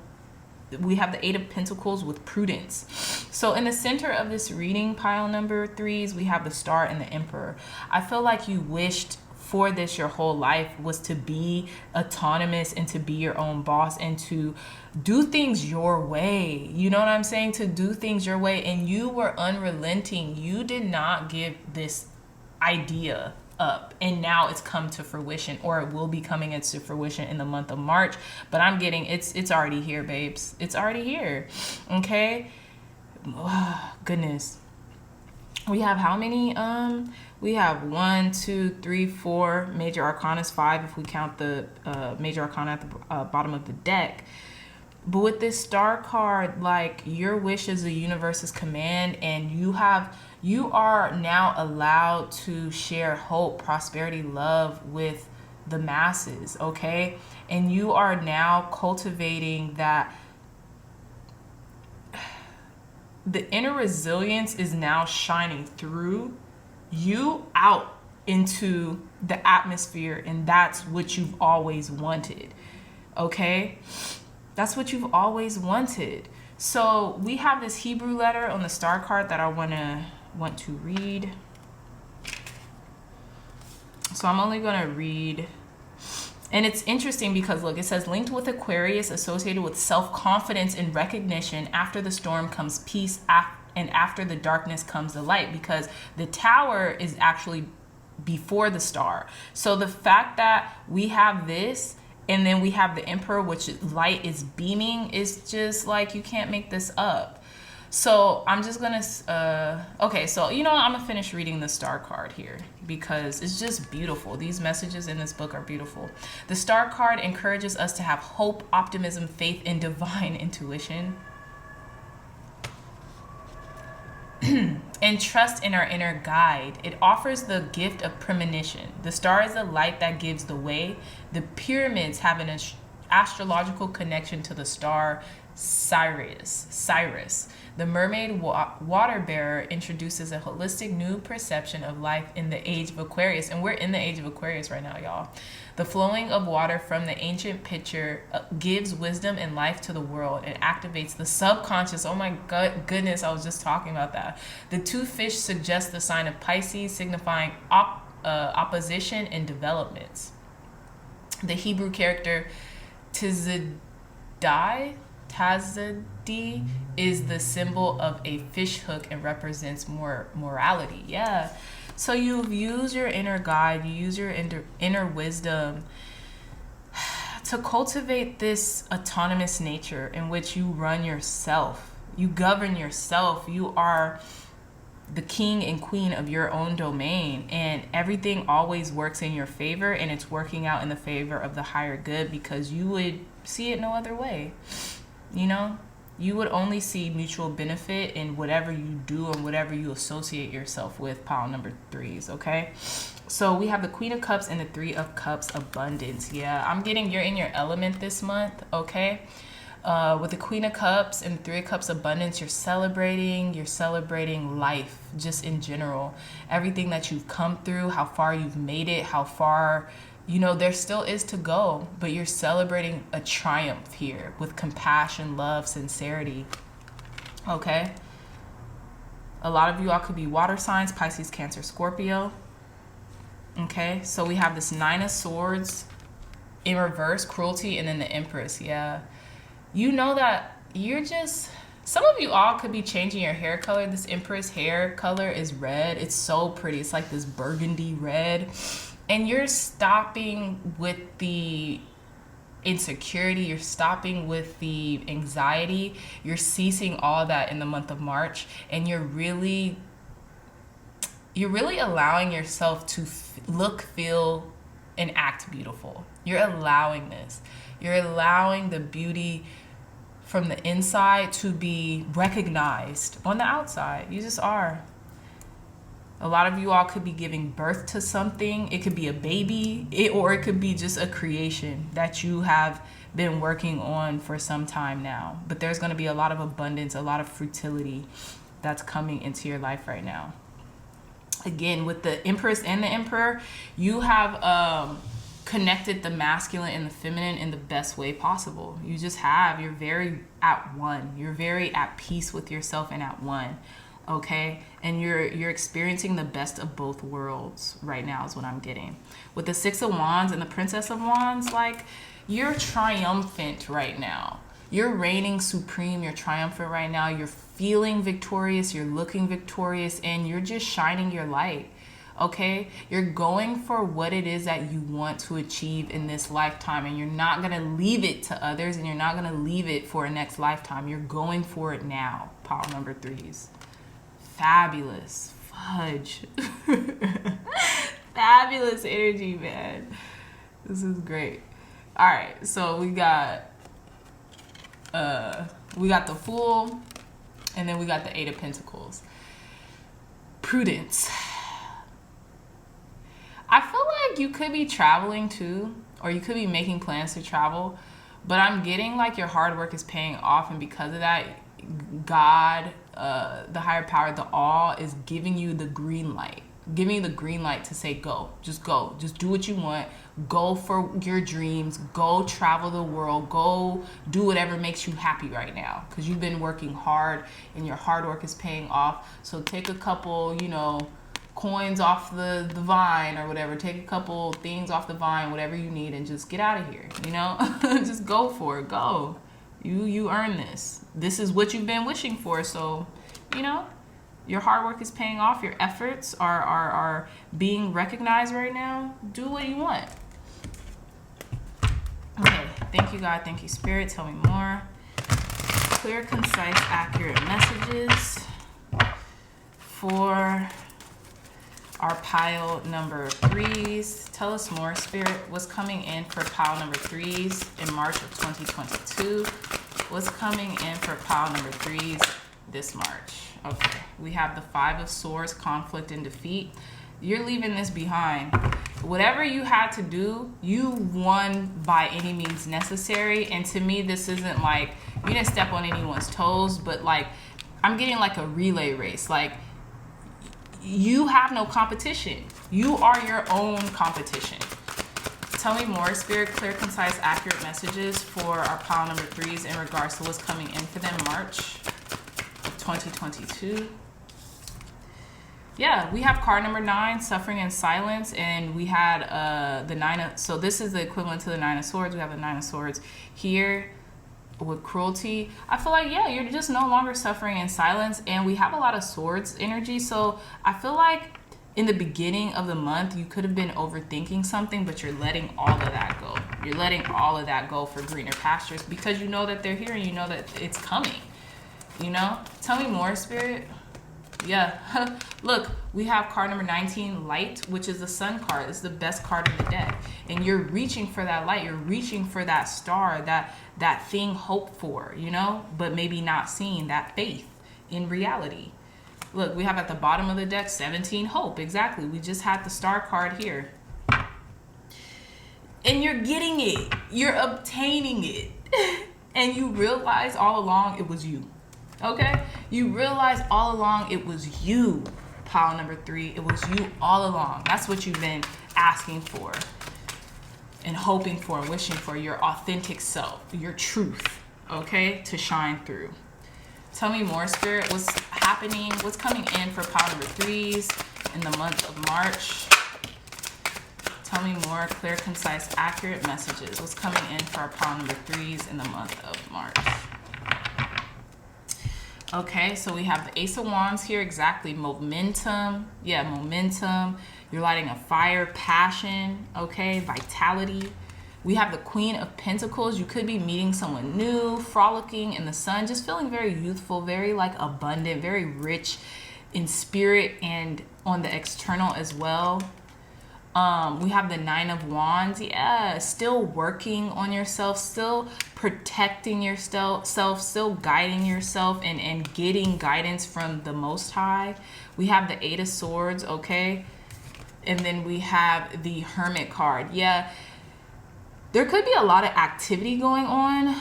We have the Eight of Pentacles with Prudence. So in the center of this reading, pile number 3s, we have the Star and the Emperor. I feel like you wished for this your whole life, was to be autonomous and to be your own boss and to do things your way. You know what I'm saying? To do things your way. And you were unrelenting. You did not give this idea up, and now it's come to fruition, or it will be coming into fruition in the month of March. But I'm getting it's already here, babes. It's already here. Okay. Oh, goodness. We have how many? We have 1, 2, 3, 4 major arcanas, 5 if we count the major arcana at the bottom of the deck. But with this star card, like, your wish is the universe's command, and you are now allowed to share hope, prosperity, love with the masses, okay? And you are now cultivating that. The inner resilience is now shining through you out into the atmosphere, and that's what you've always wanted, okay? That's what you've always wanted. So we have this Hebrew letter on the star card that I want to read. So I'm only going to read. And it's interesting because, look, it says, linked with Aquarius, associated with self-confidence and recognition. After the storm comes peace, and after the darkness comes the light, because the tower is actually before the star. So the fact that we have this, and then we have the emperor, which light is beaming, is just like, you can't make this up. So I'm just gonna, okay, so you know what? I'm gonna finish reading the star card here because it's just beautiful. These messages in this book are beautiful. The star card encourages us to have hope, optimism, faith, and divine intuition. And trust in our inner guide. It offers the gift of premonition. The star is the light that gives the way. The pyramids have an astrological connection to the star Sirius. The mermaid water bearer introduces a holistic new perception of life in the age of Aquarius. And we're in the age of Aquarius right now, y'all. The flowing of water from the ancient pitcher gives wisdom and life to the world and activates the subconscious. Oh my goodness, I was just talking about that. The two fish suggest the sign of Pisces, signifying opposition and developments. The Hebrew character Tazadi is the symbol of a fish hook and represents morality. Yeah. So you use your inner guide, you use your inner wisdom to cultivate this autonomous nature in which you run yourself. You govern yourself. You are the king and queen of your own domain, and everything always works in your favor, and it's working out in the favor of the higher good because you would see it no other way. You know, you would only see mutual benefit in whatever you do and whatever you associate yourself with. Pile number 3s, okay? So we have the Queen of Cups and the 3 of Cups, abundance. Yeah, I'm getting you're in your element this month, okay? With the Queen of Cups and the 3 of Cups, abundance, you're celebrating life just in general. Everything that you've come through, how far you've made it, how far, you know, there still is to go, but you're celebrating a triumph here with compassion, love, sincerity, okay? A lot of you all could be water signs, Pisces, Cancer, Scorpio, okay? So we have this 9 of Swords in reverse, cruelty, and then the Empress, yeah. You know that you're just, some of you all could be changing your hair color. This Empress hair color is red. It's so pretty. It's like this burgundy red. And you're stopping with the insecurity. You're stopping with the anxiety. You're ceasing all that in the month of March. And you're really allowing yourself to look, feel, and act beautiful. You're allowing this. You're allowing the beauty from the inside to be recognized on the outside. You just are. A lot of you all could be giving birth to something. It could be a baby, or it could be just a creation that you have been working on for some time now. But there's going to be a lot of abundance, a lot of fertility that's coming into your life right now. Again, with the Empress and the Emperor, you have connected the masculine and the feminine in the best way possible. You just have. You're very at one. You're very at peace with yourself and at one. Okay, and you're experiencing the best of both worlds right now is what I'm getting. With the 6 of Wands and the Princess of Wands, like, you're triumphant right now. You're reigning supreme. You're triumphant right now. You're feeling victorious. You're looking victorious, and you're just shining your light. Okay, you're going for what it is that you want to achieve in this lifetime, and you're not going to leave it to others, and you're not going to leave it for a next lifetime. You're going for it now. Pile number 3s. Fabulous. Fudge. Fabulous energy, man. This is great. All right, so we got the Fool, and then we got the 8 of Pentacles. Prudence. I feel like you could be traveling too, or you could be making plans to travel, but I'm getting like your hard work is paying off, and because of that, God, the higher power, the all, is giving you the green light. Giving you the green light to say go. Just go. Just do what you want. Go for your dreams. Go travel the world. Go do whatever makes you happy right now, because you've been working hard and your hard work is paying off. So take a couple, coins off the vine or whatever. Take a couple things off the vine, whatever you need, and just get out of here. Just go for it. Go. You earn this. This is what you've been wishing for. So, your hard work is paying off. Your efforts are being recognized right now. Do what you want. Okay. Thank you, God. Thank you, Spirit. Tell me more. Clear, concise, accurate messages for our pile number 3s. Tell us more, Spirit. What's coming in for pile number 3s in March of 2022? What's coming in for pile number 3s this March? Okay, we have the 5 of Swords, conflict and defeat. You're leaving this behind. Whatever you had to do, you won by any means necessary. And to me, this isn't like you didn't step on anyone's toes, but like I'm getting like a relay race. Like, you have no competition. You are your own competition. Tell me more, Spirit. Clear, concise, accurate messages for our pile number 3s in regards to what's coming in for them March 2022. Yeah, we have card number 9, suffering and silence, and we had the 9 of, so this is the equivalent to the 9 of Swords. We have the 9 of Swords here with cruelty. I feel like, yeah, you're just no longer suffering in silence, and we have a lot of Swords energy. So I feel like in the beginning of the month, you could have been overthinking something, but you're letting all of that go. You're letting all of that go for greener pastures, because you know that they're here and you know that it's coming. Tell me more, Spirit. Yeah. Look, we have card number 19, light, which is the sun card. It's the best card in the deck. And you're reaching for that light. You're reaching for that star, that thing hoped for, but maybe not seeing that faith in reality. Look, we have at the bottom of the deck 17, hope. Exactly. We just had the star card here. And you're getting it. You're obtaining it. And you realize all along it was you. Okay? You realize all along it was you, pile number 3. It was you all along. That's what you've been asking for and hoping for and wishing for, your authentic self, your truth, okay, to shine through. Tell me more, Spirit. What's happening? What's coming in for pile number 3s in the month of March? Tell me more. Clear, concise, accurate messages. What's coming in for our pile number 3s in the month of March? Okay, so we have the Ace of Wands here. Exactly. Momentum. Yeah, momentum. You're lighting a fire. Passion. Okay, vitality. We have the Queen of Pentacles. You could be meeting someone new, frolicking in the sun, just feeling very youthful, very like abundant, very rich in spirit and on the external as well. We have the 9 of Wands. Yeah, still working on yourself, still protecting yourself, still guiding yourself and getting guidance from the Most High. We have the 8 of Swords, okay? And then we have the Hermit card. Yeah, there could be a lot of activity going on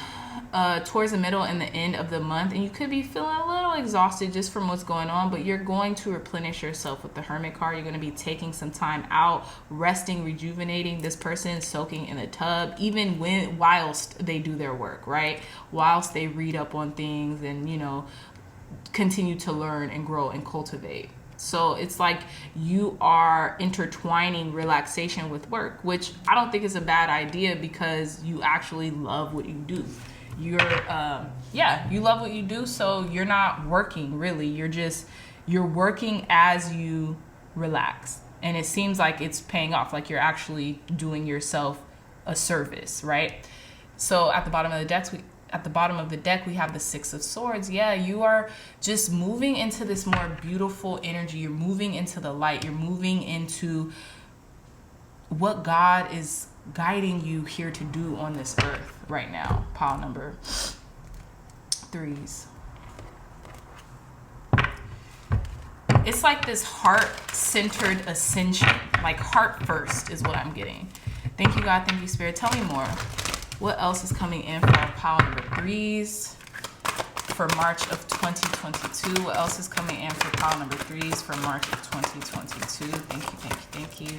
towards the middle and the end of the month, and you could be feeling a little exhausted just from what's going on, but you're going to replenish yourself with the Hermit card. You're going to be taking some time out, resting, rejuvenating. This person soaking in a tub, even whilst they do their work, right? Whilst they read up on things and, continue to learn and grow and cultivate. So it's like you are intertwining relaxation with work, which I don't think is a bad idea, because you actually love what you do. You love what you do, so you're not working really. You're working as you relax. And it seems like it's paying off, like you're actually doing yourself a service, right? So at the bottom of the deck, we have the Six of Swords. Yeah, you are just moving into this more beautiful energy. You're moving into the light. You're moving into what God is guiding you here to do on this earth right now. Pile number 3s. It's like this heart-centered ascension, like heart first is what I'm getting. Thank you, God. Thank you, Spirit. Tell me more. What else is coming in for our pile number 3s for March of 2022? What else is coming in for pile number 3s for March of 2022? Thank you, thank you, thank you.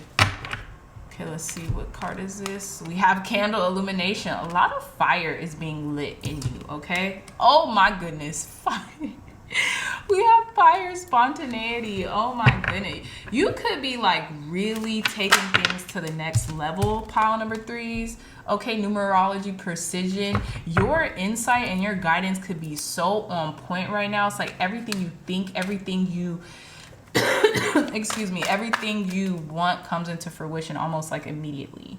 Okay, let's see. What card is this? We have candle illumination. A lot of fire is being lit in you, okay? Oh my goodness. Fire. We have fire, spontaneity. Oh my goodness. You could be like really taking things to the next level, pile number 3s. Okay, numerology precision. Your insight and your guidance could be so on point right now. It's like everything you think, everything you excuse me, everything you want comes into fruition almost like immediately.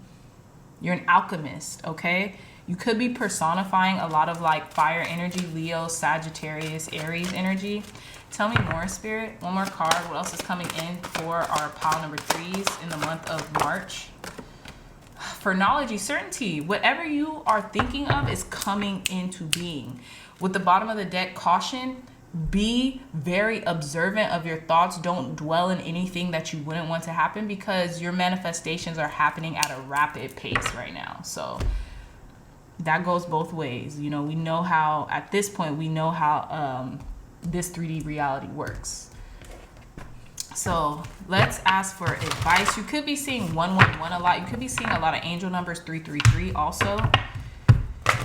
You're an alchemist, okay? You could be personifying a lot of like fire energy, Leo, Sagittarius, Aries energy. Tell me more, Spirit. One more card. What else is coming in for our pile number 3s in the month of March? For knowledge, certainty. Whatever you are thinking of is coming into being. With the bottom of the deck, caution. Be very observant of your thoughts. Don't dwell in anything that you wouldn't want to happen, because your manifestations are happening at a rapid pace right now. So that goes both ways. You know, we know how, at this point, we know how this 3D reality works. So let's ask for advice. You could be seeing 111 a lot. You could be seeing a lot of angel numbers, 333 also.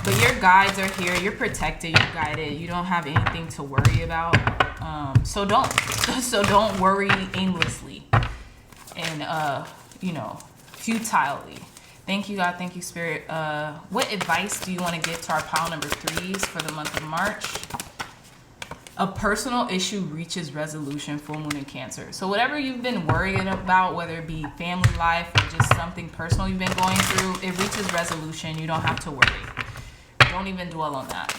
But your guides are here. You're protected. You're guided. You don't have anything to worry about. So don't worry aimlessly and you know, futilely. Thank you, God. Thank you, Spirit. What advice do you want to give to our pile number 3s for the month of March? A personal issue reaches resolution, full moon in Cancer. So whatever you've been worrying about, whether it be family life or just something personal you've been going through, it reaches resolution. You don't have to worry. Don't even dwell on that.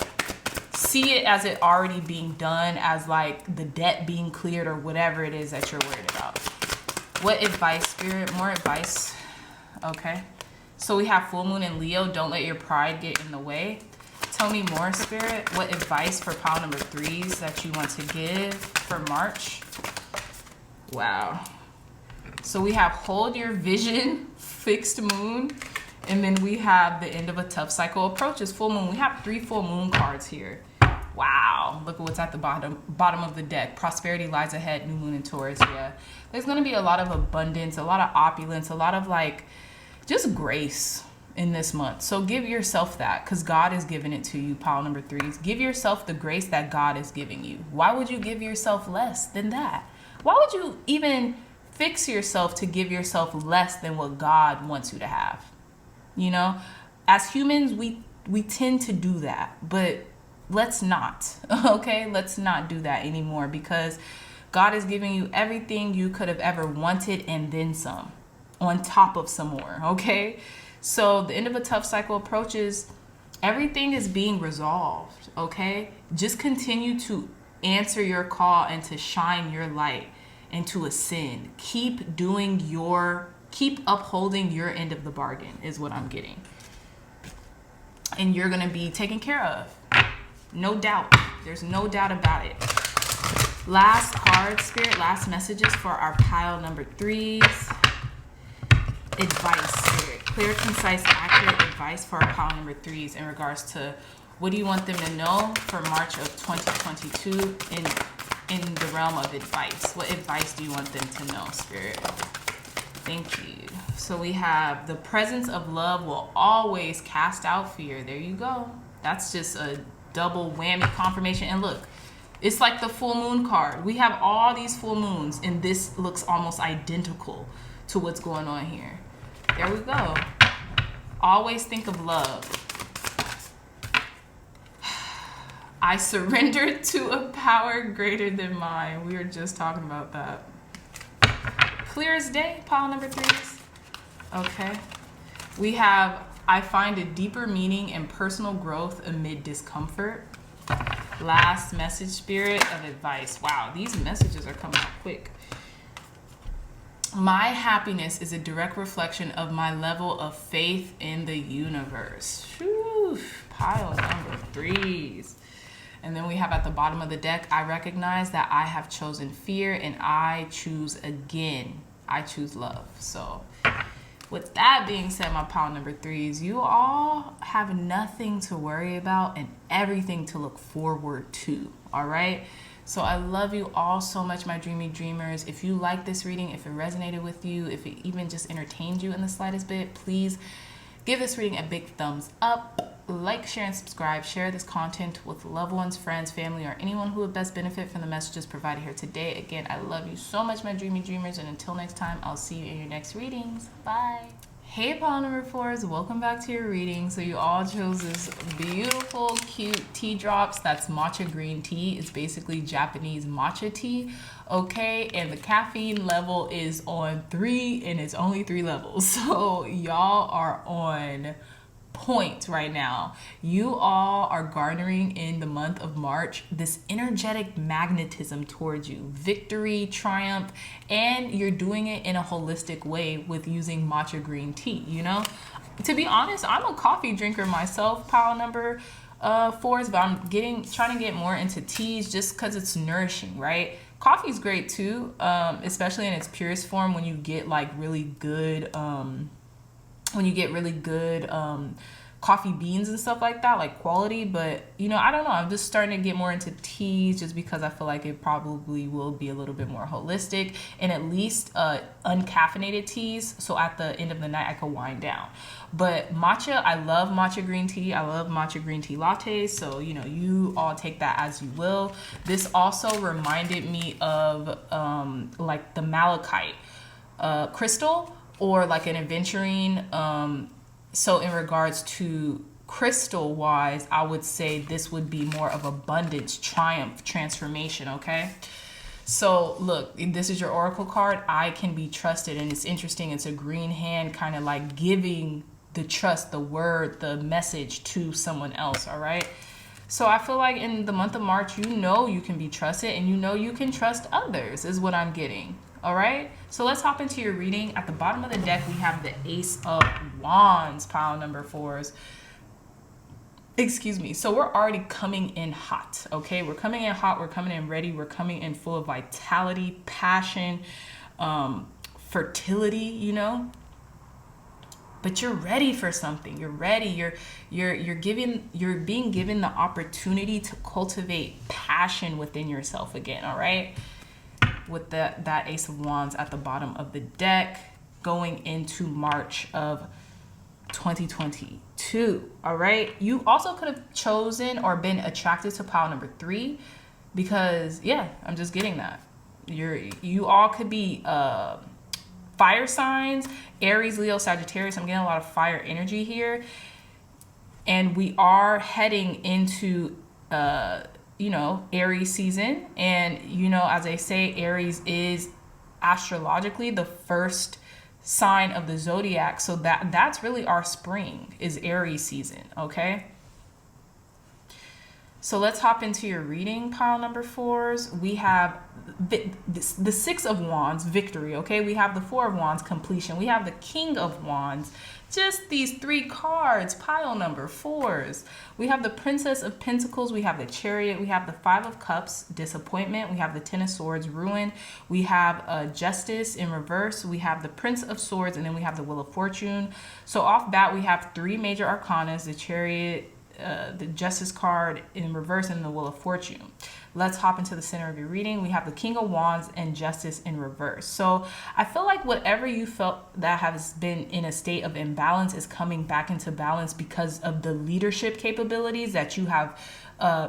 See it as it already being done, as like the debt being cleared or whatever it is that you're worried about. What advice, Spirit? More advice. Okay. So we have full moon in Leo. Don't let your pride get in the way. Tell me more, Spirit. What advice for pile number 3s that you want to give for March? Wow. So we have hold your vision, fixed moon, and then we have the end of a tough cycle approaches, full moon. We have 3 full moon cards here. Wow. Look at what's at the bottom of the deck. Prosperity lies ahead, new moon in Taurus. Yeah. There's going to be a lot of abundance, a lot of opulence, a lot of like just grace in this month. So give yourself that, because God is giving it to you, pile number 3s. Give yourself the grace that God is giving you. Why would you give yourself less than that? Why would you even fix yourself to give yourself less than what God wants you to have? You know, as humans, we tend to do that, but let's not, okay? Let's not do that anymore, because God is giving you everything you could have ever wanted and then some, on top of some more, okay? So the end of a tough cycle approaches. Everything is being resolved, okay? Just continue to answer your call and to shine your light and to ascend. Keep upholding your end of the bargain is what I'm getting. And you're going to be taken care of. No doubt. There's no doubt about it. Last card, Spirit, last messages for our pile number 3s. Advice, Spirit. Clear, concise, accurate advice for our pile number 3s in regards to what do you want them to know for March of 2022 in the realm of advice. What advice do you want them to know, Spirit? Thank you. So we have the presence of love will always cast out fear. There you go. That's just a double whammy confirmation. And look, it's like the full moon card. We have all these full moons, and this looks almost identical to what's going on here. There we go. Always think of love. I surrendered to a power greater than mine. We were just talking about that. Clear as day, pile number 3s. Okay. We have, I find a deeper meaning in personal growth amid discomfort. Last message, spirit of advice. Wow, these messages are coming out quick. My happiness is a direct reflection of my level of faith in the universe. Whew, pile number 3s. And then we have at the bottom of the deck, I recognize that I have chosen fear and I choose again. I choose love. So with that being said, my pile number 3s, you all have nothing to worry about and everything to look forward to. All right. So I love you all so much, my dreamy dreamers. If you like this reading, if it resonated with you, if it even just entertained you in the slightest bit, please give this reading a big thumbs up. Like, share, and subscribe. Share this content with loved ones, friends, family, or anyone who would best benefit from the messages provided here today. Again, I love you so much, my dreamy dreamers. And until next time, I'll see you in your next readings. Bye. Hey, pile number 4s, welcome back to your reading. So you all chose this beautiful, cute tea drops. That's matcha green tea. It's basically Japanese matcha tea, okay? And the caffeine level is on 3, and it's only 3 levels. So y'all are on point right now. You all are garnering in the month of March this energetic magnetism towards you, victory, triumph, and you're doing it in a holistic way with using matcha green tea. You know, to be honest, I'm a coffee drinker myself, pile number 4s, but I'm trying to get more into teas just because it's nourishing, right? Coffee's great too, especially in its purest form when you get like really good coffee beans and stuff like that, like quality. But you know, I don't know, I'm just starting to get more into teas just because I feel like it probably will be a little bit more holistic and at least uncaffeinated teas, so at the end of the night I could wind down. But matcha, I love matcha green tea. I love matcha green tea lattes, so you know, you all take that as you will. This also reminded me of like the malachite crystal, or like an aventurine. So in regards to crystal wise, I would say this would be more of abundance, triumph, transformation, okay? So look, this is your oracle card. I can be trusted, and it's interesting. It's a green hand, kind of like giving the trust, the word, the message to someone else, all right? So I feel like in the month of March, you know you can be trusted, and you know you can trust others is what I'm getting. All right, so let's hop into your reading. At the bottom of the deck, we have the Ace of Wands, pile number 4s. Excuse me. So we're already coming in hot, okay? We're coming in hot. We're coming in ready. We're coming in full of vitality, passion, fertility, you know? But you're ready for something. You're ready. You're being given the opportunity to cultivate passion within yourself again, all right? With that Ace of Wands at the bottom of the deck, going into March of 2022. All right, you also could have chosen or been attracted to pile number 3, because yeah, I'm just getting that you all could be fire signs, Aries, Leo, Sagittarius. I'm getting a lot of fire energy here, and we are heading into you know, Aries season. And you know, as I say, Aries is astrologically the first sign of the zodiac, so that's really our spring, is Aries season, okay? So let's hop into your reading, pile number 4s. We have the 6 of Wands, victory, okay? We have the 4 of Wands, completion. We have the King of Wands, just these 3 cards, pile number 4s. We have the Princess of Pentacles. We have the Chariot. We have the 5 of Cups, disappointment. We have the 10 of Swords, ruin. We have Justice in reverse. We have the Prince of Swords, and then we have the Wheel of Fortune. So off bat, we have 3 major arcanas, the Chariot, the Justice card in reverse, and the Wheel of Fortune. Let's hop into the center of your reading. We have the King of Wands and Justice in reverse. So I feel like whatever you felt that has been in a state of imbalance is coming back into balance because of the leadership capabilities that you have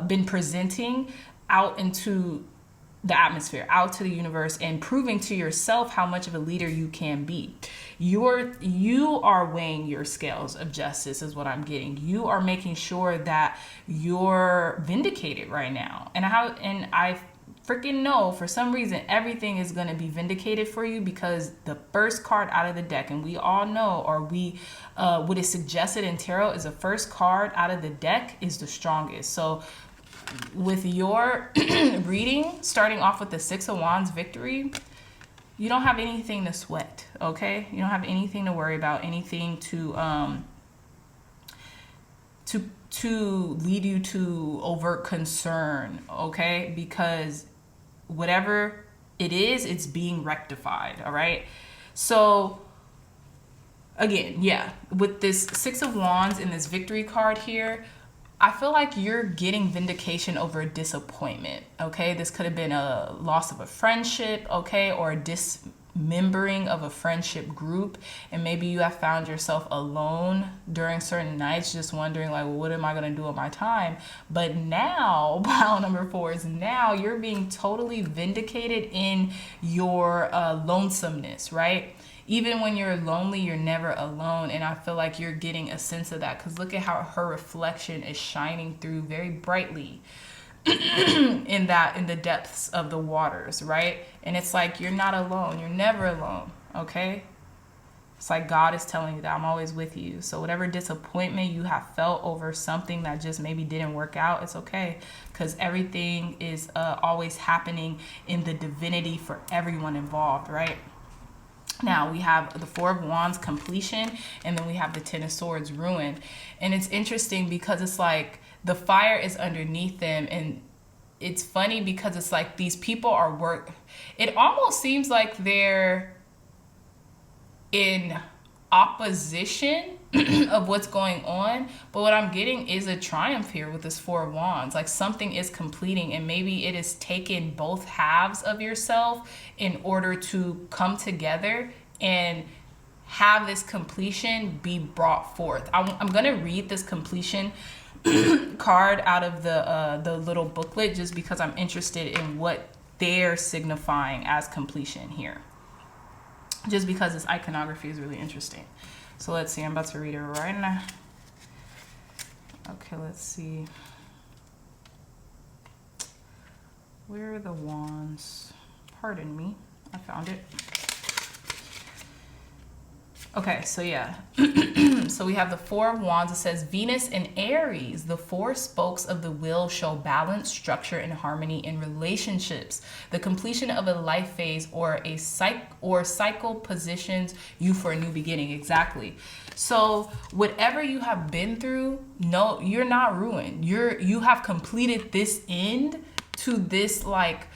been presenting out into the atmosphere, out to the universe, and proving to yourself how much of a leader you can be. You are weighing your scales of justice is what I'm getting. You are making sure that you're vindicated right now. And I freaking know for some reason everything is going to be vindicated for you, because the first card out of the deck, and we all know, or we what is suggested in tarot is the first card out of the deck is the strongest. So with your reading starting off with the Six of Wands, victory, you don't have anything to sweat, okay? You don't have anything to worry about, anything to lead you to overt concern, okay? Because whatever it is, it's being rectified, all right? So again, yeah, with this Six of Wands and this victory card here, I feel like you're getting vindication over a disappointment, okay? This could have been a loss of a friendship, okay? Or a dismembering of a friendship group. And maybe you have found yourself alone during certain nights, just wondering like, well, what am I going to do with my time? But now, pile number 4 is now you're being totally vindicated in your lonesomeness, right? Even when you're lonely, you're never alone. And I feel like you're getting a sense of that, because look at how her reflection is shining through very brightly in the depths of the waters, right? And it's like, you're not alone. You're never alone, okay? It's like God is telling you that I'm always with you. So whatever disappointment you have felt over something that just maybe didn't work out, it's okay, because everything is always happening in the divinity for everyone involved, right? Now we have the Four of Wands, completion, and then we have the Ten of Swords, ruin. And it's interesting because it's like the fire is underneath them, and it's funny because it's like these people are it almost seems like they're in opposition of what's going on, but what I'm getting is a triumph here with this Four of Wands. Like something is completing, and maybe it is taking both halves of yourself in order to come together and have this completion be brought forth. I'm gonna read this completion card out of the little booklet, just because I'm interested in what they're signifying as completion here, just because this iconography is really interesting. So let's see, I'm about to read it right now. Okay, let's see. Where are the wands? Pardon me, I found it. Okay, so yeah. So we have the Four of Wands. It says, Venus and Aries, the four spokes of the wheel, show balance, structure, and harmony in relationships. The completion of a life phase or a cycle positions you for a new beginning. Exactly. So whatever you have been through, no, you're not ruined. You have completed this end to this like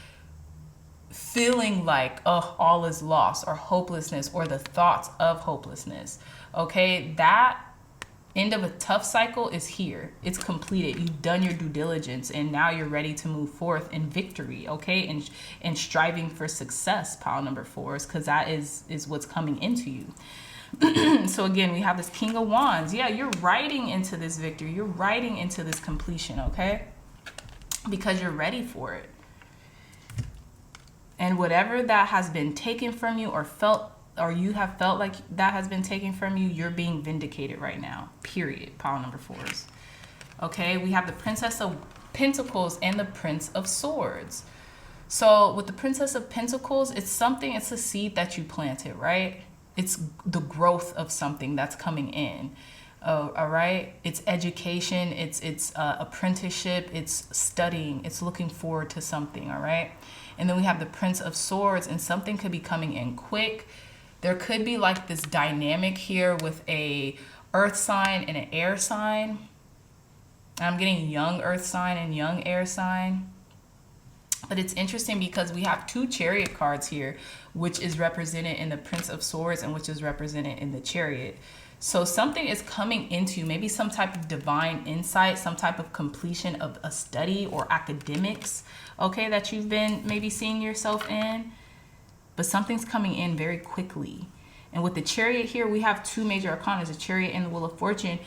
feeling like, oh, all is lost, or hopelessness, or the thoughts of hopelessness. Okay, that end of a tough cycle is here. It's completed. You've done your due diligence, and now you're ready to move forth in victory, okay? And striving for success, pile number 4, because that is what's coming into you. So again, we have this King of Wands. Yeah, you're riding into this victory. You're riding into this completion, okay? Because you're ready for it. And whatever that has been taken from you, or you have felt like that has been taken from you, you're being vindicated right now. Period. Pile number 4s. Okay, we have the Princess of Pentacles and the Prince of Swords. So with the Princess of Pentacles, it's a seed that you planted, right? It's the growth of something that's coming in. All right, it's education, it's apprenticeship, it's studying, it's looking forward to something. All right. And then we have the Prince of Swords, and something could be coming in quick. There could be like this dynamic here with a earth sign and an air sign. I'm getting young earth sign and young air sign. But it's interesting because we have 2 Chariot cards here, which is represented in the Prince of Swords and which is represented in the Chariot. So something is coming into you, maybe some type of divine insight, some type of completion of a study or academics, okay, that you've been maybe seeing yourself in. But something's coming in very quickly. And with the Chariot here, we have 2 major arcana, the Chariot and the Wheel of Fortune.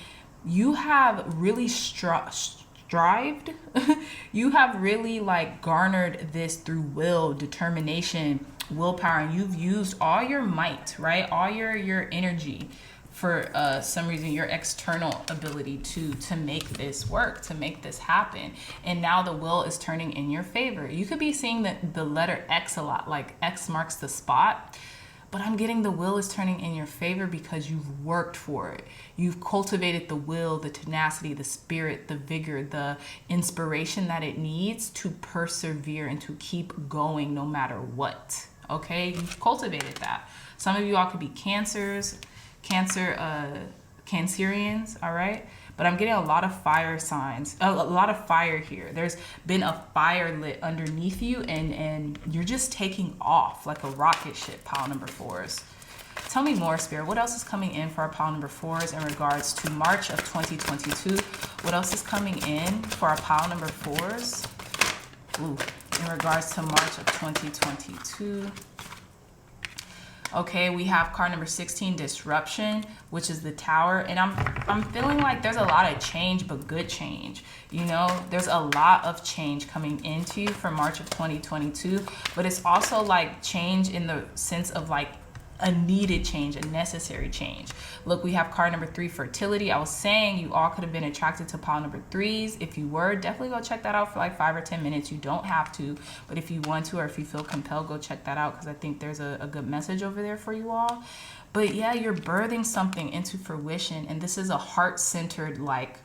You have really strived. You have really like garnered this through will, determination, willpower, and you've used all your might, right? All your energy for some reason, your external ability to make this work, to make this happen. And now the wheel is turning in your favor. You could be seeing the letter X a lot, like X marks the spot. But I'm getting the will is turning in your favor because you've worked for it. You've cultivated the will, the tenacity, the spirit, the vigor, the inspiration that it needs to persevere and to keep going no matter what. Okay? You've cultivated that. Some of you all could be Cancerians, all right? But I'm getting a lot of fire signs, a lot of fire here. There's been a fire lit underneath you, and you're just taking off like a rocket ship, pile number 4s. Tell me more, Spirit. What else is coming in for our pile number 4s in regards to March of 2022? What else is coming in for our pile number 4s? Ooh, in regards to March of 2022. Okay, we have card number 16, Disruption, which is the Tower. And I'm feeling like there's a lot of change, but good change. You know, there's a lot of change coming into you for March of 2022. But it's also like change in the sense of like a needed change, a necessary change. Look, we have card number 3, Fertility. I was saying you all could have been attracted to pile number 3s. If you were, definitely go check that out for like 5 or 10 minutes. You don't have to, but if you want to, or if you feel compelled, go check that out because I think there's a good message over there for you all. But yeah, you're birthing something into fruition, and this is a heart-centered like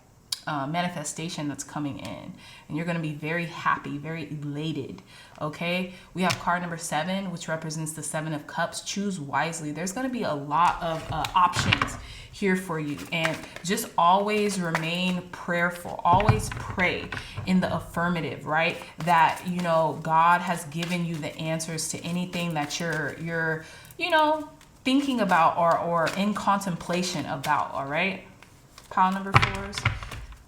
manifestation that's coming in, and you're going to be very happy, very elated. Okay, we have card number 7, which represents the 7 of Cups. Choose wisely. There's going to be a lot of options here for you, and just always remain prayerful. Always pray in the affirmative, right? That, you know, God has given you the answers to anything that you're you know, thinking about or in contemplation about. All right, pile number 4s.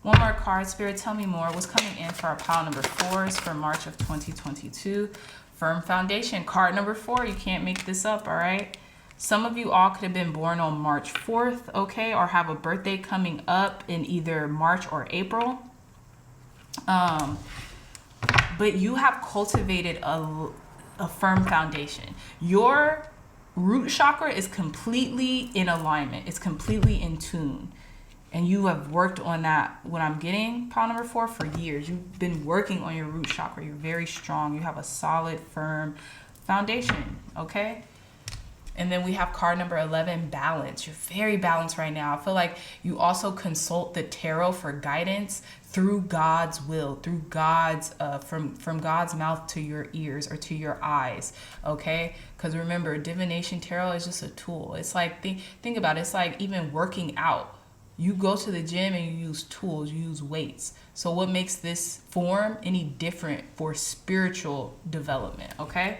One more card, Spirit, tell me more. What's coming in for our pile number 4s for March of 2022? Firm foundation. Card number 4. You can't make this up, all right? Some of you all could have been born on March 4th, okay? Or have a birthday coming up in either March or April. But you have cultivated a firm foundation. Your root chakra is completely in alignment. It's completely in tune. And you have worked on that, what I'm getting, pile number 4, for years. You've been working on your root chakra. You're very strong. You have a solid, firm foundation, okay? And then we have card number 11, Balance. You're very balanced right now. I feel like you also consult the tarot for guidance through God's will, through God's, from God's mouth to your ears or to your eyes, okay? Because remember, divination tarot is just a tool. It's like, think about it. It's like even working out. You go to the gym and you use tools, you use weights. So what makes this form any different for spiritual development, okay?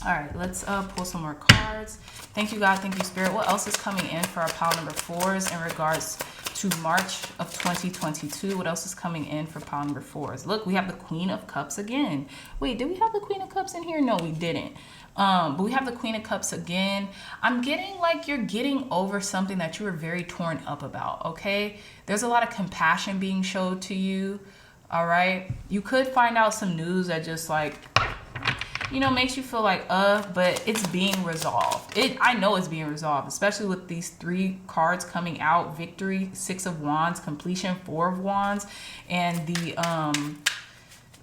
All right, let's pull some more cards. Thank you, God. Thank you, Spirit. What else is coming in for our pile number 4s in regards to March of 2022? What else is coming in for pile number 4s? Look, we have the Queen of Cups again. Wait, did we have the Queen of Cups in here? No, we didn't. But we have the Queen of Cups again. I'm getting like you're getting over something that you were very torn up about, okay? There's a lot of compassion being showed to you, all right? You could find out some news that just like, you know, makes you feel like, but it's being resolved. I know it's being resolved, especially with these 3 cards coming out: Victory, 6 of Wands, Completion, 4 of Wands, and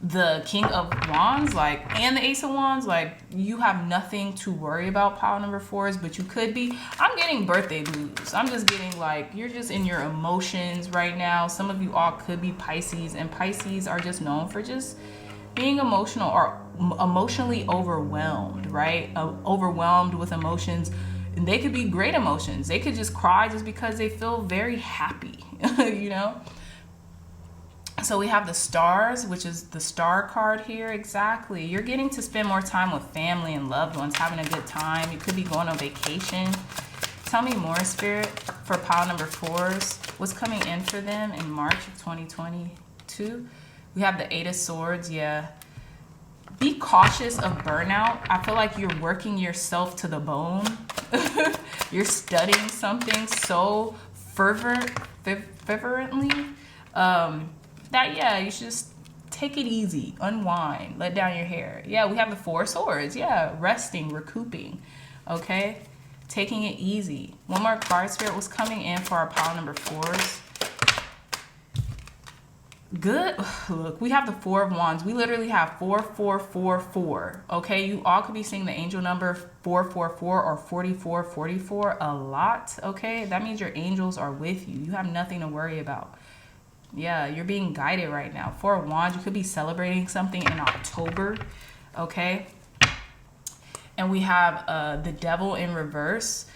the King of Wands, like, and the Ace of Wands. Like, you have nothing to worry about, pile number 4s, but you could be. I'm getting birthday blues. I'm just getting like, you're just in your emotions right now. Some of you all could be Pisces, and Pisces are just known for just being emotional or emotionally overwhelmed, right? Overwhelmed with emotions. And they could be great emotions. They could just cry just because they feel very happy, you know? So we have the Stars, which is the Star card here. Exactly. You're getting to spend more time with family and loved ones, having a good time. You could be going on vacation. Tell me more, Spirit, for pile number 4s. What's coming in for them in March of 2022? We have the 8 of Swords. Yeah. Be cautious of burnout. I feel like you're working yourself to the bone. You're studying something so fervently that, yeah, you should just take it easy, unwind, let down your hair. Yeah, we have the 4 of Swords. Yeah, resting, recouping. Okay. taking it easy. One more card, Spirit. What's coming in for our pile number 4s? Good. Look, we have the 4 of Wands. We literally have 4, 4, 4, 4. Okay, you all could be seeing the angel number 444 or 44, 44 a lot. Okay, that means your angels are with you. You have nothing to worry about. Yeah, you're being guided right now. 4 of Wands. You could be celebrating something in October. Okay, and we have the Devil in reverse.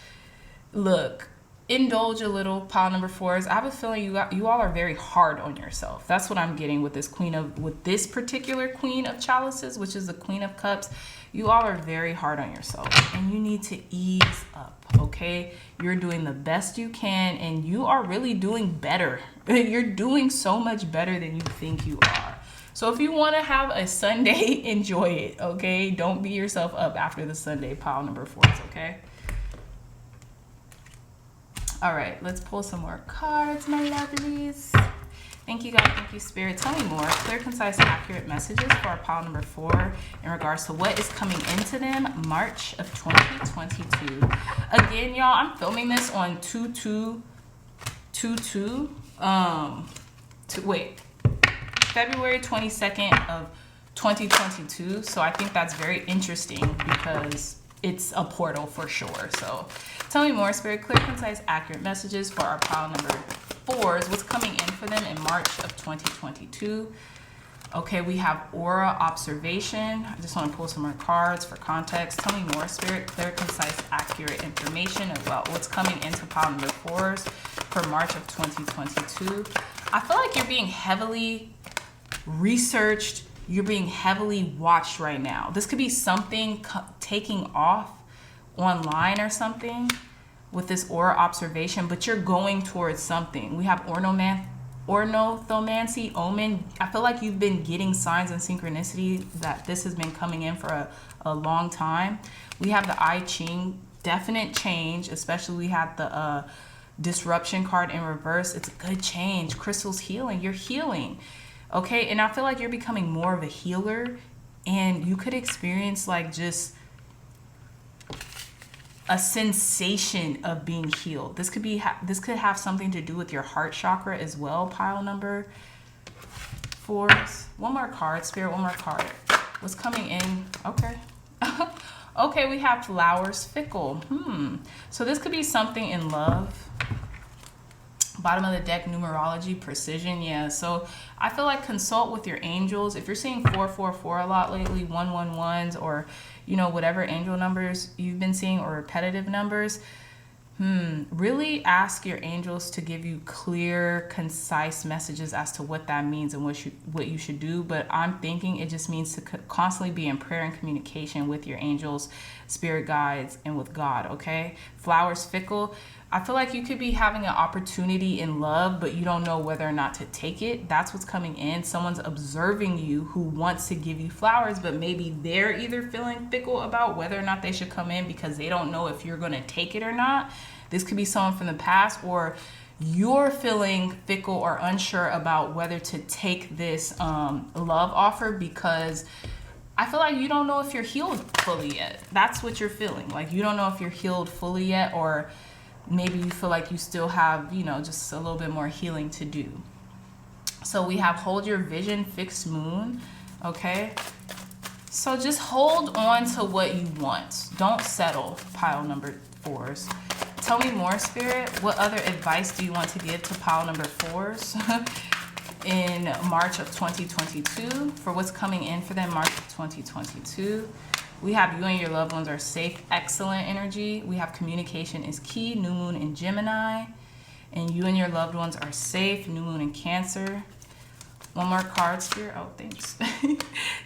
Look, indulge a little, pile number 4s. I have a feeling you all are very hard on yourself. That's what I'm getting with this with this particular Queen of Chalices, which is the Queen of Cups. You all are very hard on yourself, and you need to ease up. Okay, you're doing the best you can, and you are really doing better. You're doing so much better than you think you are. So if you want to have a Sunday, enjoy it. Okay, don't beat yourself up after the Sunday, pile number 4s. Okay. All right, let's pull some more cards, my lovelies. Thank you, God. Thank you, Spirit. Tell me more. Clear, concise, accurate messages for our pile number 4 in regards to what is coming into them March of 2022. Again, y'all, I'm filming this on 2/2/22. February 22nd of 2022. So I think that's very interesting because it's a portal for sure. So tell me more, Spirit. Clear, concise, accurate messages for our pile number 4s. What's coming in for them in March of 2022? Okay, we have aura observation. I just want to pull some more cards for context. Tell me more, Spirit. Clear, concise, accurate information about what's coming into pile number 4s for March of 2022. I feel like you're being heavily researched. You're being heavily watched right now. This could be something taking off online or something with this aura observation, but you're going towards something. We have ornithomancy, omen. I feel like you've been getting signs and synchronicity that this has been coming in for a long time. We have the I Ching, definite change, especially we have the disruption card in reverse. It's a good change. Crystal's healing. You're healing. Okay, and I feel like you're becoming more of a healer, and you could experience like just a sensation of being healed. This could have something to do with your heart chakra as well, pile number 4s. One more card, Spirit, one more card. What's coming in? Okay. Okay, we have flowers, fickle. So this could be something in love. Bottom of the deck, numerology, precision. Yeah, so I feel like consult with your angels. If you're seeing 444 a lot lately, 111s, or you know, whatever angel numbers you've been seeing, or repetitive numbers, really ask your angels to give you clear, concise messages as to what that means and what you should do. But I'm thinking it just means to constantly be in prayer and communication with your angels, spirit guides, and with God. Okay, flowers, fickle. I feel like you could be having an opportunity in love, but you don't know whether or not to take it. That's what's coming in. Someone's observing you who wants to give you flowers, but maybe they're either feeling fickle about whether or not they should come in because they don't know if you're going to take it or not. This could be someone from the past, or you're feeling fickle or unsure about whether to take this love offer because I feel like you don't know if you're healed fully yet. That's what you're feeling. Like you don't know if you're healed fully yet, or maybe you feel like you still have, you know, just a little bit more healing to do. So we have hold your vision, fixed moon. Okay. So just hold on to what you want. Don't settle, pile number 4s. Tell me more, Spirit. What other advice do you want to give to pile number 4s in March of 2022 for what's coming in for them March of 2022? We have you and your loved ones are safe, excellent energy. We have communication is key, new moon in Gemini. And you and your loved ones are safe, new moon in Cancer. One more card, Spirit. Oh, thanks.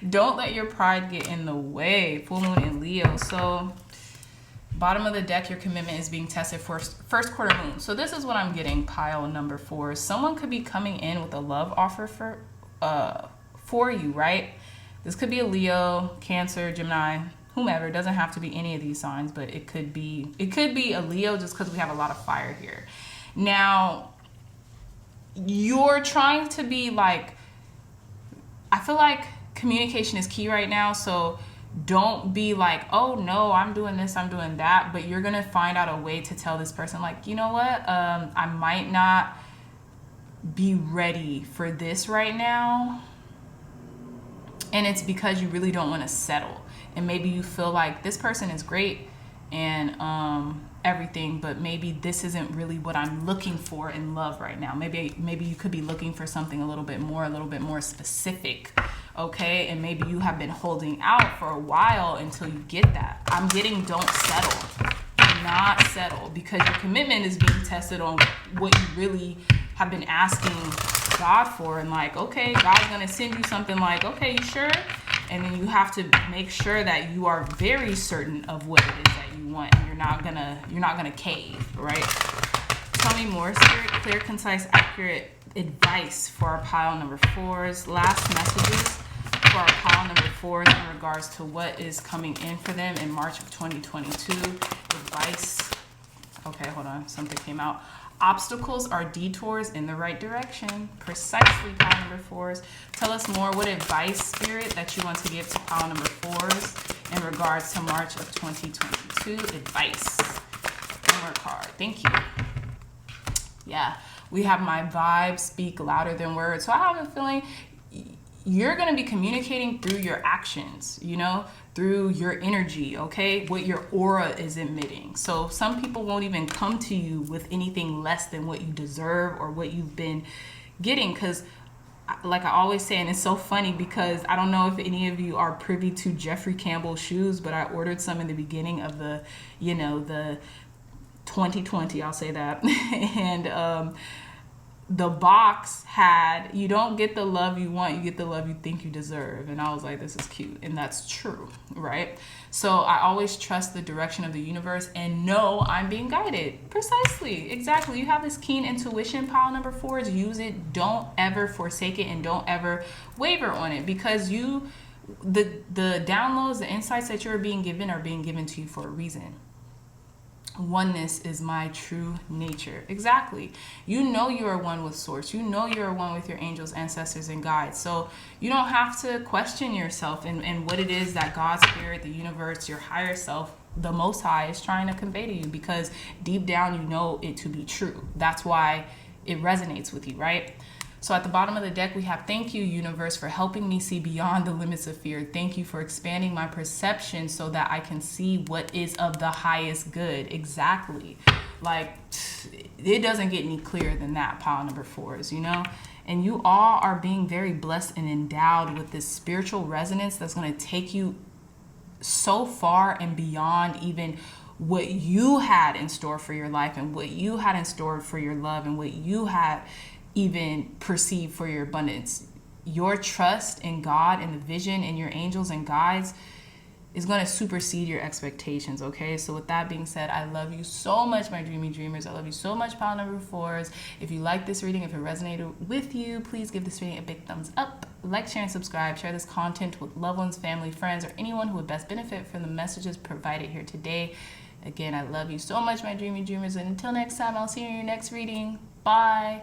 Don't let your pride get in the way, full moon in Leo. So bottom of the deck, your commitment is being tested for first quarter moon. So this is what I'm getting, pile number 4. Someone could be coming in with a love offer for you, right? This could be a Leo, Cancer, Gemini, whomever. It doesn't have to be any of these signs, but it could be a Leo just because we have a lot of fire here. Now, you're trying to be like, I feel like communication is key right now. So don't be like, oh no, I'm doing this, I'm doing that. But you're gonna find out a way to tell this person, like, you know what, I might not be ready for this right now. And it's because you really don't want to settle. And maybe you feel like this person is great and everything, but maybe this isn't really what I'm looking for in love right now. Maybe you could be looking for something a little bit more specific, okay? And maybe you have been holding out for a while until you get that. I'm getting don't settle. Do not settle, because your commitment is being tested on what you really have been asking God for. And like, okay, God's gonna send you something like, okay, you sure? And then you have to make sure that you are very certain of what it is that you want. And you're not gonna cave, right? Tell me more, Spirit. Clear, concise, accurate advice for our pile number 4s. Last messages for our pile number 4s in regards to what is coming in for them in March of 2022. Advice. Okay, hold on. Something came out. Obstacles are detours in the right direction. Precisely, pile number 4s. Tell us more. What advice, Spirit, that you want to give to pile number 4s in regards to March of 2022? Advice. One more card. Thank you. Yeah, we have my vibes speak louder than words. So I have a feeling you're going to be communicating through your actions, you know, through your energy, okay? What your aura is emitting. So some people won't even come to you with anything less than what you deserve or what you've been getting. Because like I always say, and it's so funny because I don't know if any of you are privy to Jeffrey Campbell's shoes, but I ordered some in the beginning of the, you know, the 2020, I'll say that. And the box had, you don't get the love you want, you get the love you think you deserve. And I was like, this is cute. And that's true, right? So I always trust the direction of the universe and know I'm being guided. Precisely, exactly. You have this keen intuition, pile number 4s. Use it. Don't ever forsake it, and don't ever waver on it, because the downloads, the insights that you're being given are being given to you for a reason. Oneness is my true nature. Exactly. You know you are one with Source. You know you are one with your angels, ancestors, and guides. So you don't have to question yourself and what it is that God, Spirit, the universe, your higher self, the Most High, is trying to convey to you, because deep down you know it to be true. That's why it resonates with you, right? So at the bottom of the deck, we have, thank you, universe, for helping me see beyond the limits of fear. Thank you for expanding my perception so that I can see what is of the highest good. Exactly. Like, it doesn't get any clearer than that, pile number 4s, you know? And you all are being very blessed and endowed with this spiritual resonance that's going to take you so far and beyond even what you had in store for your life, and what you had in store for your love, and what you had even perceive for your abundance. Your trust in God and the vision and your angels and guides is going to supersede your expectations, okay? So with that being said, I love you so much, my dreamy dreamers. I love you so much, pile number 4s. If you like this reading, if it resonated with you, please give this reading a big thumbs up. Like, share, and subscribe. Share this content with loved ones, family, friends, or anyone who would best benefit from the messages provided here today. Again, I love you so much, my dreamy dreamers. And until next time, I'll see you in your next reading. Bye.